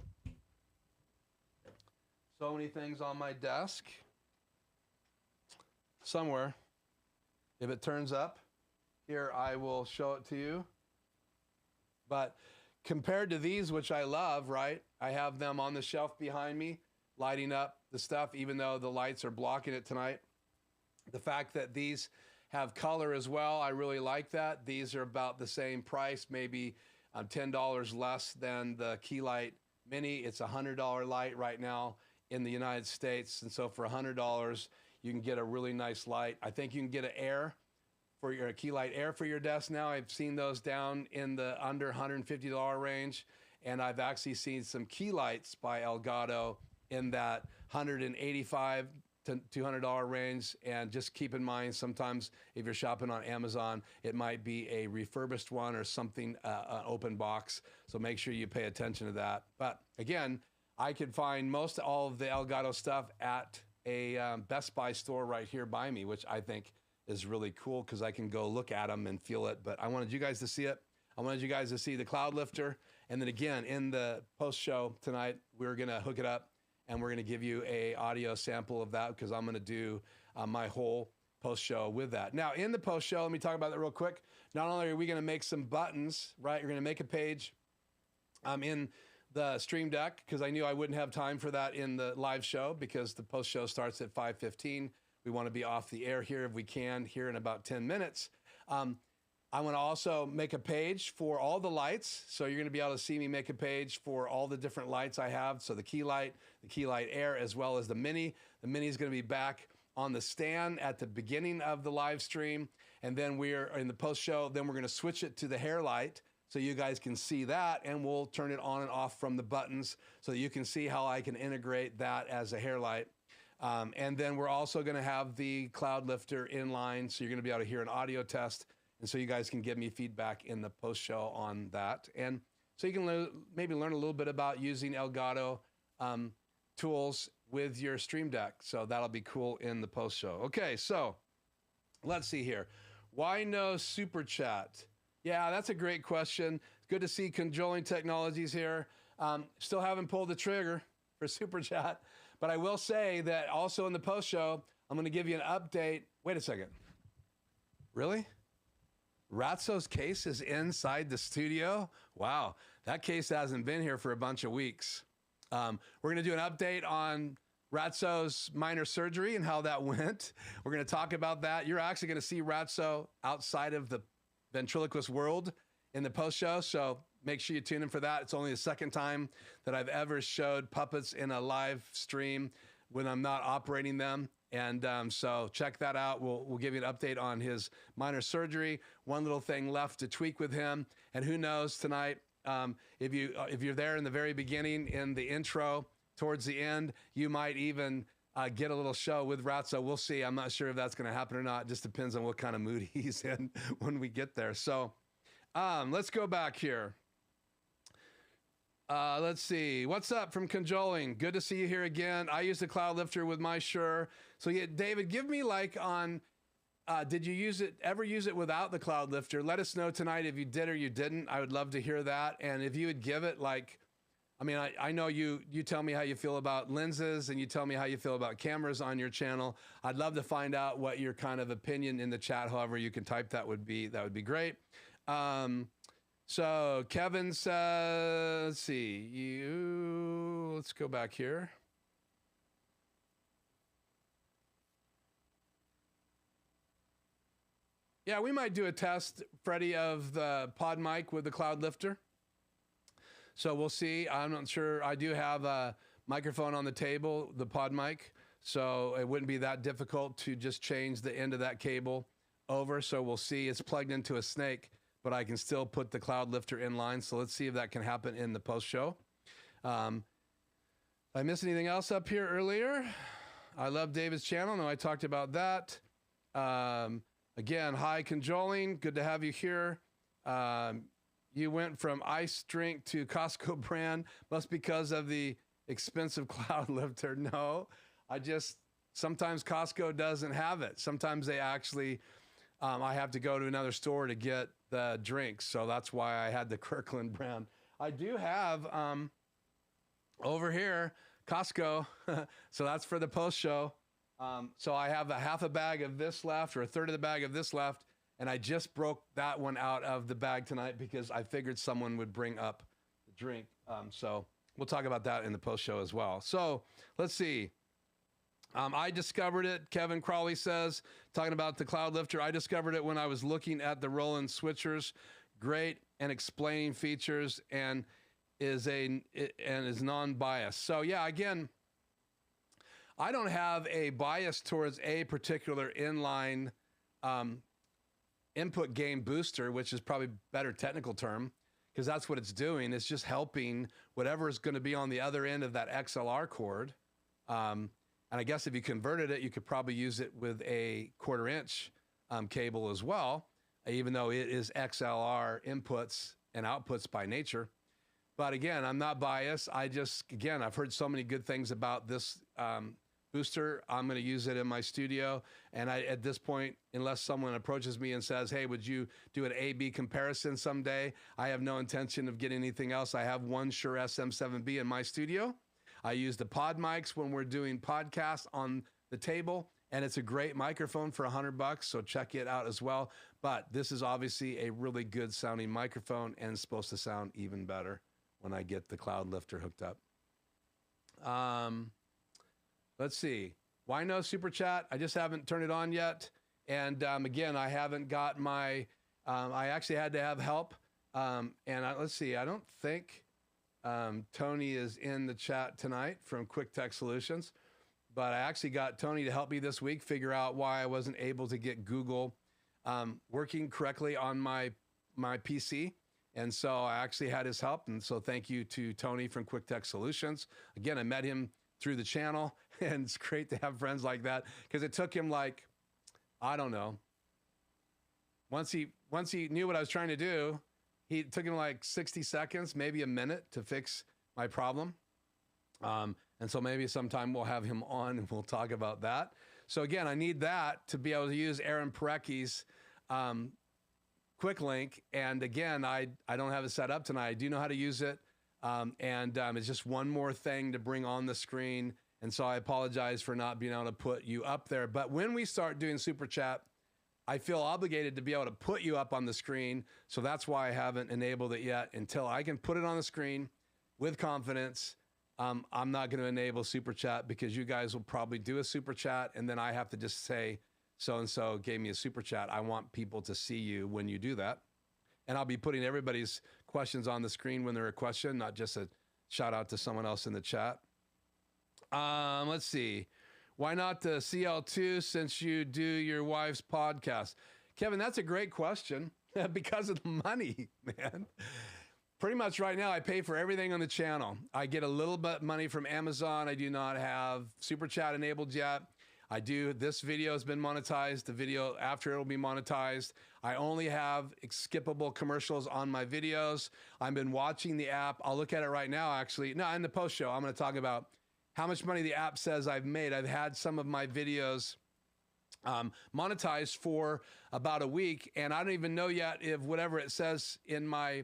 So many things on my desk. Somewhere. If it turns up, here I will show it to you. But compared to these, which I love, right? I have them on the shelf behind me, lighting up the stuff, even though the lights are blocking it tonight. The fact that these have color as well, I really like that. These are about the same price, maybe $10 less than the Keylight Mini. It's a $100 light right now in the United States. And so for $100, you can get a really nice light. I think you can get an Air for your Keylight Air for your desk now. I've seen those down in the under $150 range. And I've actually seen some key lights by Elgato in that $185 to $200 range. And just keep in mind, sometimes if you're shopping on Amazon, it might be a refurbished one or something, an open box. So make sure you pay attention to that. But again, I could find most all of the Elgato stuff at a Best Buy store right here by me, which I think is really cool because I can go look at them and feel it. But I wanted you guys to see it. I wanted you guys to see the cloud lifter. And then again, in the post show tonight, we're going to hook it up and we're going to give you a audio sample of that because I'm going to do my whole post show with that. Now, in the post show, let me talk about that real quick. Not only are we going to make some buttons, right? You're going to make a page in the Stream Deck because I knew I wouldn't have time for that in the live show because the post show starts at 5:15. We want to be off the air here if we can here in about 10 minutes. I want to also make a page for all the lights. So you're going to be able to see me make a page for all the different lights I have. So the key light Air, as well as the Mini. The Mini is going to be back on the stand at the beginning of the live stream. And then we're in the post show. Then we're going to switch it to the hair light so you guys can see that. And we'll turn it on and off from the buttons so that you can see how I can integrate that as a hair light. And then we're also going to have the cloud lifter in line. So you're going to be able to hear an audio test. And so you guys can give me feedback in the post show on that. And so you can maybe learn a little bit about using Elgato tools with your Stream Deck. So that'll be cool in the post show. Okay, so let's see here. Why no super chat? Yeah, that's a great question. It's good to see Conjoling Technologies here. Still haven't pulled the trigger for super chat, but I will say that also in the post show, I'm going to give you an update. Wait a second. Really? Ratso's case is inside the studio? Wow, that case hasn't been here for a bunch of weeks. We're going to do an update on Ratso's minor surgery and how that went. We're going to talk about that. You're actually going to see Ratso outside of the ventriloquist world in the post show, so make sure you tune in for that. It's only the second time that I've ever showed puppets in a live stream when I'm not operating them. And so check that out. We'll give you an update on his minor surgery. One little thing left to tweak with him. And who knows tonight, if you're there in the very beginning, in the intro, towards the end, you might even get a little show with Ratso. We'll see. I'm not sure if that's going to happen or not. It just depends on what kind of mood he's in when we get there. So let's go back here. Let's see. What's up from Conjoling? Good to see you here again. I use the cloud lifter with my Shure. So yeah, David, give me like on, did you ever use it without the cloud lifter? Let us know tonight if you did or you didn't. I would love to hear that. And if you would give it like, I mean, I know you tell me how you feel about lenses and you tell me how you feel about cameras on your channel. I'd love to find out what your kind of opinion in the chat, however you can type, that would be great. So Kevin says, let's see, let's go back here. Yeah, we might do a test, Freddie, of the pod mic with the cloud lifter. So we'll see. I'm not sure. I do have a microphone on the table, the pod mic. So it wouldn't be that difficult to just change the end of that cable over. So we'll see. It's plugged into a snake, but I can still put the cloud lifter in line. So let's see if that can happen in the post show. Did I miss anything else up here earlier? I love David's channel. No, I talked about that. Again, hi, Conjoling. Good to have you here. You went from ice drink to Costco brand. Must because of the expensive cloud lifter. No, sometimes Costco doesn't have it. Sometimes they actually, I have to go to another store to get the drinks. So that's why I had the Kirkland brand. I do have over here, Costco. So that's for the post show. So I have a half a bag of this left, or a third of the bag of this left. And I just broke that one out of the bag tonight because I figured someone would bring up the drink. So we'll talk about that in the post show as well. So let's see. I discovered it, Kevin Crawley says, talking about the cloud lifter. I discovered it when I was looking at the Roland switchers. Great and explaining features and is non-biased. So yeah, again, I don't have a bias towards a particular inline input gain booster, which is probably a better technical term, because that's what it's doing. It's just helping whatever is going to be on the other end of that XLR cord. And I guess if you converted it, you could probably use it with a 1/4 inch cable as well, even though it is XLR inputs and outputs by nature. But again, I'm not biased. Again, I've heard so many good things about this booster. I'm going to use it in my studio. And at this point, unless someone approaches me and says, hey, would you do an A-B comparison someday? I have no intention of getting anything else. I have one Sure SM7B in my studio. I use the pod mics when we're doing podcasts on the table, and it's a great microphone for $100, so check it out as well. But this is obviously a really good sounding microphone, and it's supposed to sound even better when I get the cloud lifter hooked up. Let's see. Why no super chat? I just haven't turned it on yet. And again, I haven't got my, I actually had to have help. Let's see, I don't think Tony is in the chat tonight from Quick Tech Solutions, but I actually got Tony to help me this week figure out why I wasn't able to get Google working correctly on my PC. And so I actually had his help. And so thank you to Tony from Quick Tech Solutions. Again, I met him through the channel, and it's great to have friends like that, because it took him like, I don't know, once he knew what I was trying to do, it took him like 60 seconds, maybe a minute to fix my problem. And so maybe sometime we'll have him on and we'll talk about that. So again, I need that to be able to use Aaron Parecki's quick link. And again, I don't have it set up tonight. I do know how to use it. It's just one more thing to bring on the screen. And so I apologize for not being able to put you up there. But when we start doing Super Chat, I feel obligated to be able to put you up on the screen. So that's why I haven't enabled it yet. Until I can put it on the screen with confidence, I'm not going to enable Super Chat, because you guys will probably do a Super Chat, and then I have to just say, so-and-so gave me a Super Chat. I want people to see you when you do that. And I'll be putting everybody's questions on the screen when they're a question, not just a shout out to someone else in the chat. Let's see. Why not the CL2 since you do your wife's podcast? Kevin, that's a great question. Because of the money, man. Pretty much right now, I pay for everything on the channel. I get a little bit money from Amazon. I do not have Super Chat enabled yet. This video has been monetized. The video after it will be monetized. I only have skippable commercials on my videos. I've been watching the app. I'll look at it right now, actually. No, in the post show, I'm going to talk about how much money the app says I've made. I've had some of my videos monetized for about a week, and I don't even know yet if whatever it says in my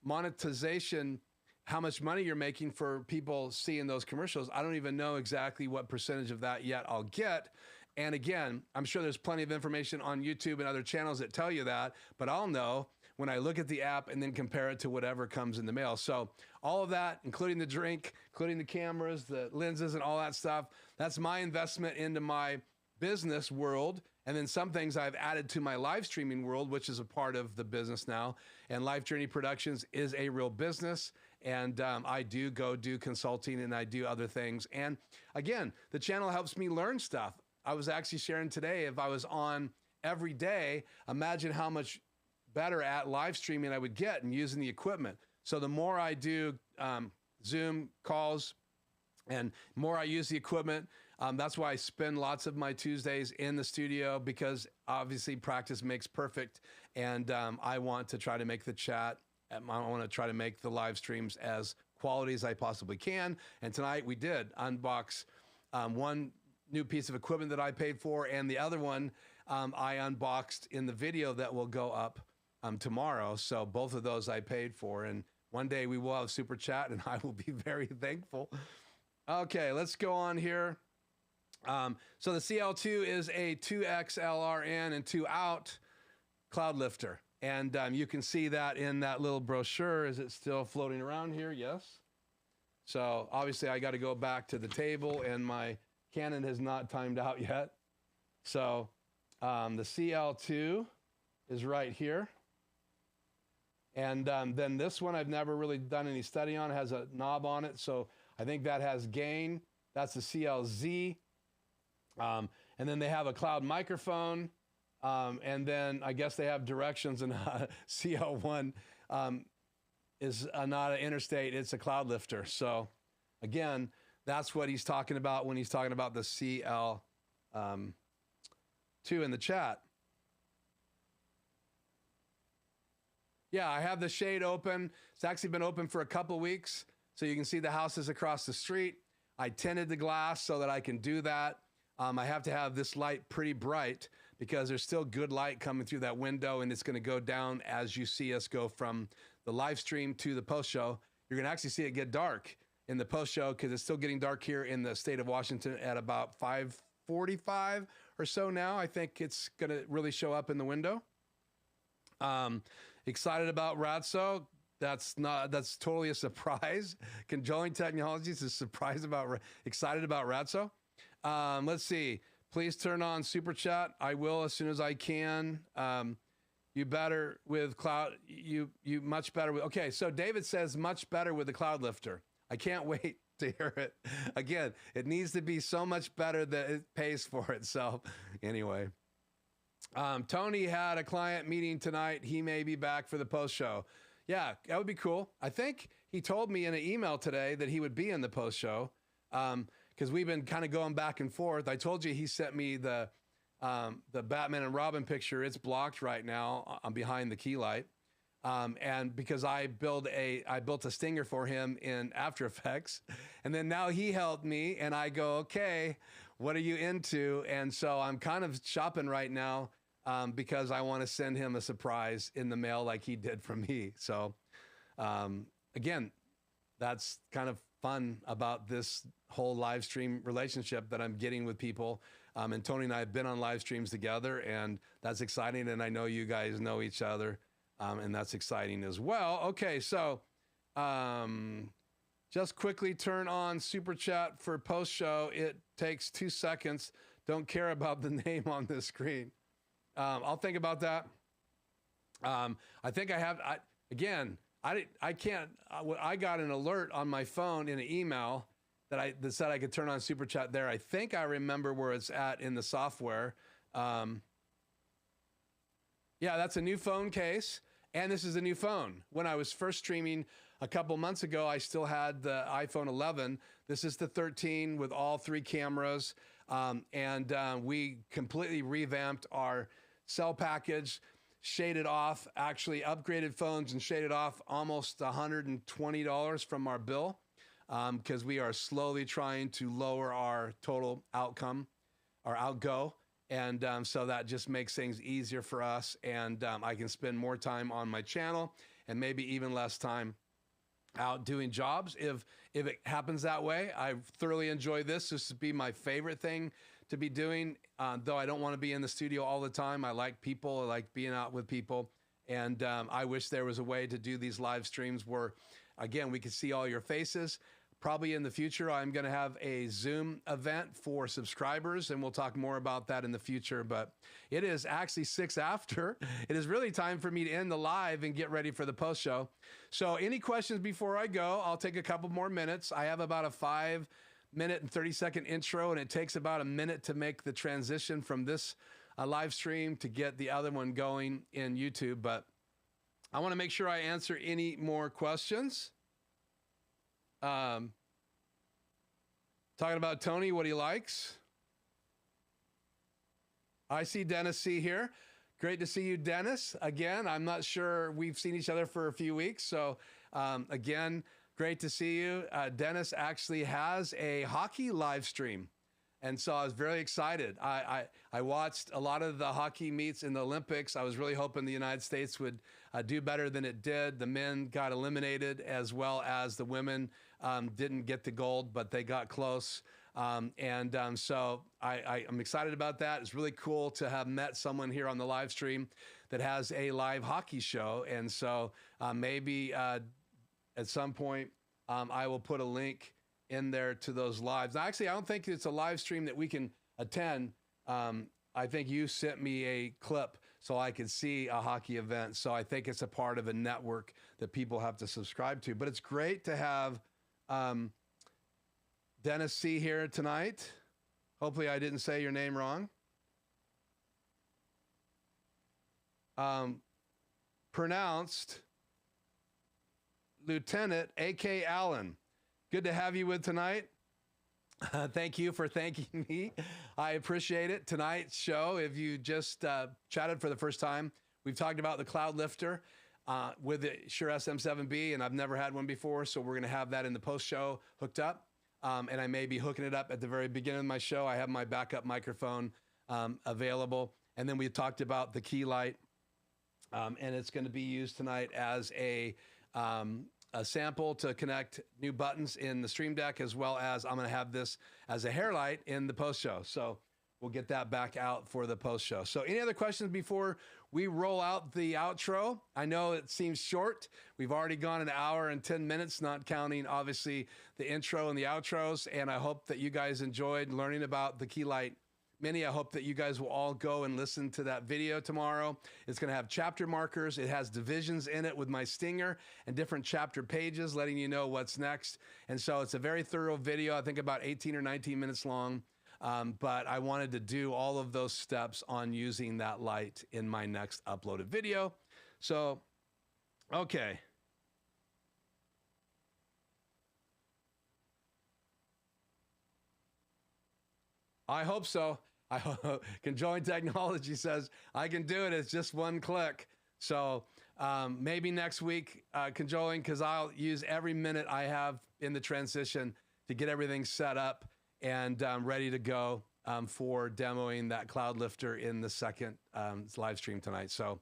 monetization, how much money you're making for people seeing those commercials. I don't even know exactly what percentage of that yet I'll get. And again, I'm sure there's plenty of information on YouTube and other channels that tell you that, but I'll know when I look at the app and then compare it to whatever comes in the mail. So all of that, including the drink, including the cameras, the lenses, and all that stuff, that's my investment into my business world. And then some things I've added to my live streaming world, which is a part of the business now. And Life Journey Productions is a real business. And I do go do consulting, and I do other things. And again, the channel helps me learn stuff. I was actually sharing today, if I was on every day, imagine how much better at live streaming I would get and using the equipment. So the more I do Zoom calls and more I use the equipment, that's why I spend lots of my Tuesdays in the studio, because obviously practice makes perfect. And I want to try to make the chat, I want to try to make the live streams as quality as I possibly can. And tonight we did unbox one new piece of equipment that I paid for, and the other one I unboxed in the video that will go up tomorrow. So both of those I paid for, and one day we will have Super Chat, and I will be very thankful. Okay, let's go on here. So the CL2 is a 2XLR in and 2 out cloud lifter. And you can see that in that little brochure. Is it still floating around here? Yes. So obviously I got to go back to the table, and my Canon has not timed out yet. So the CL2 is right here. And then this one I've never really done any study on. It has a knob on it. So I think that has gain. That's the CLZ. And then they have a cloud microphone. And then I guess they have directions in CL1. is not an interstate, it's a cloud lifter. So again, that's what he's talking about when he's talking about the CL2 in the chat. Yeah, I have the shade open. It's actually been open for a couple weeks, so you can see the houses across the street. I tinted the glass so that I can do that. I have to have this light pretty bright because there's still good light coming through that window, and it's going to go down as you see us go from the live stream to the post show. You're going to actually see it get dark in the post show because it's still getting dark here in the state of Washington at about 5:45 or so now. I think it's going to really show up in the window. Excited about Ratso. That's totally a surprise. Controlling Technologies is excited about Ratso. Let's see. Please turn on Super Chat. I will as soon as I can. You better with cloud. You much better with. Okay, so David says much better with the cloud lifter. I can't wait to hear it. Again, it needs to be so much better that it pays for itself. Anyway. Tony had a client meeting tonight. He may be back for the post show. Yeah, that would be cool. I think he told me in an email today that he would be in the post show because we've been kind of going back and forth. I told you he sent me the Batman and Robin picture. It's blocked right now. I'm behind the key light. And because I built a stinger for him in After Effects, and then now he helped me, and I go, okay, what are you into? And so I'm kind of shopping right now because I want to send him a surprise in the mail like he did for me. So again, that's kind of fun about this whole live stream relationship that I'm getting with people. And Tony and I have been on live streams together, and that's exciting. And I know you guys know each other, and that's exciting as well. Okay, so just quickly turn on Super Chat for post show. It takes 2 seconds. Don't care about the name on the screen. I'll think about that. I think I have, I can't, I got an alert on my phone in an email that said I could turn on Super Chat there. I think I remember where it's at in the software. Yeah, that's a new phone case. And this is a new phone. When I was first streaming a couple months ago, I still had the iPhone 11. This is the 13 with all 3 cameras. We completely revamped our cell package, shaded off, actually upgraded phones and shaded off almost $120 from our bill because we are slowly trying to lower our total outcome, our outgo. And so that just makes things easier for us. And I can spend more time on my channel and maybe even less time out doing jobs. If it happens that way, I thoroughly enjoy this. This would be my favorite thing to be doing, though I don't want to be in the studio all the time. I like people. I like being out with people. And I wish there was a way to do these live streams where, again, we could see all your faces. Probably in the future, I'm going to have a Zoom event for subscribers, and we'll talk more about that in the future. But it is actually 6 after. It is really time for me to end the live and get ready for the post show. So any questions before I go? I'll take a couple more minutes. I have about a 5-minute and 30-second intro, and it takes about a minute to make the transition from this live stream to get the other one going in YouTube. But I want to make sure I answer any more questions. Talking about Tony, what he likes. I see Dennis C here. Great to see you, Dennis. Again, I'm not sure we've seen each other for a few weeks. So again, great to see you. Dennis actually has a hockey live stream. And so I was very excited. I watched a lot of the hockey meets in the Olympics. I was really hoping the United States would do better than it did. The men got eliminated as well as the women didn't get the gold, but they got close. So I'm excited about that. It's really cool to have met someone here on the live stream that has a live hockey show. And so maybe at some point I will put a link in there to those lives. Now, actually, I don't think it's a live stream that we can attend. I think you sent me a clip so I could see a hockey event. So I think it's a part of a network that people have to subscribe to. But it's great to have Dennis C here tonight. Hopefully I didn't say your name wrong. Pronounced Lieutenant A.K. Allen. Good to have you with tonight. Thank you for thanking me. I appreciate it. Tonight's show, if you just chatted for the first time, we've talked about the Cloud Lifter with the Sure SM7B, and I've never had one before, so we're going to have that in the post-show hooked up, and I may be hooking it up at the very beginning of my show. I have my backup microphone available, and then we talked about the key light, and it's going to be used tonight as a sample to connect new buttons in the Stream Deck, as well as I'm going to have this as a hair light in the post show. So we'll get that back out for the post show. So any other questions before we roll out the outro? I know it seems short. We've already gone an hour and 10 minutes, not counting obviously the intro and the outros. And I hope that you guys enjoyed learning about the Key Light Mini. I hope that you guys will all go and listen to that video tomorrow. It's going to have chapter markers. It has divisions in it with my stinger and different chapter pages letting you know what's next. And so it's a very thorough video, I think about 18 or 19 minutes long. But I wanted to do all of those steps on using that light in my next uploaded video. So, okay. I hope so. I hope Conjoined Technology says I can do it. It's just one click. So maybe next week, Conjoined, because I'll use every minute I have in the transition to get everything set up and ready to go for demoing that Cloud Lifter in the second live stream tonight. So,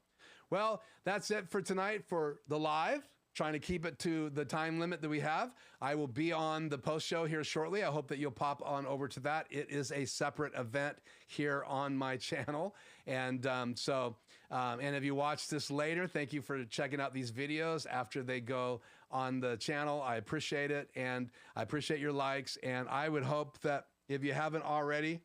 well, that's it for tonight for the live. Trying to keep it to the time limit that we have. I will be on the post show here shortly. I hope that you'll pop on over to that. It is a separate event here on my channel. And and if you watch this later, thank you for checking out these videos after they go on the channel. I appreciate it. And I appreciate your likes. And I would hope that if you haven't already,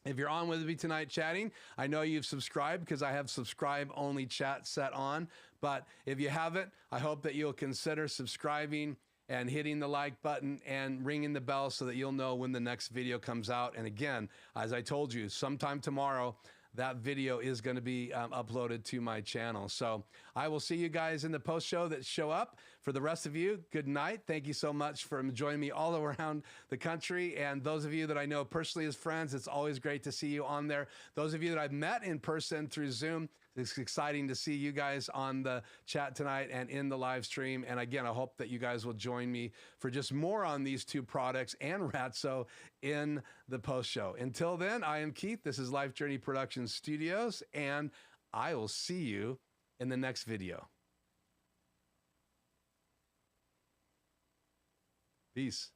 if you're on with me tonight chatting, I know you've subscribed because I have subscribe only chat set on. But if you haven't, I hope that you'll consider subscribing and hitting the like button and ringing the bell so that you'll know when the next video comes out. And again, as I told you, sometime tomorrow, that video is going to be uploaded to my channel. So I will see you guys in the post show that show up. For the rest of you, good night. Thank you so much for joining me all around the country. And those of you that I know personally as friends, it's always great to see you on there. Those of you that I've met in person through Zoom, it's exciting to see you guys on the chat tonight and in the live stream. And again, I hope that you guys will join me for just more on these two products and Ratso in the post show. Until then, I am Keith. This is Life Journey Productions Studios, and I will see you in the next video. Peace.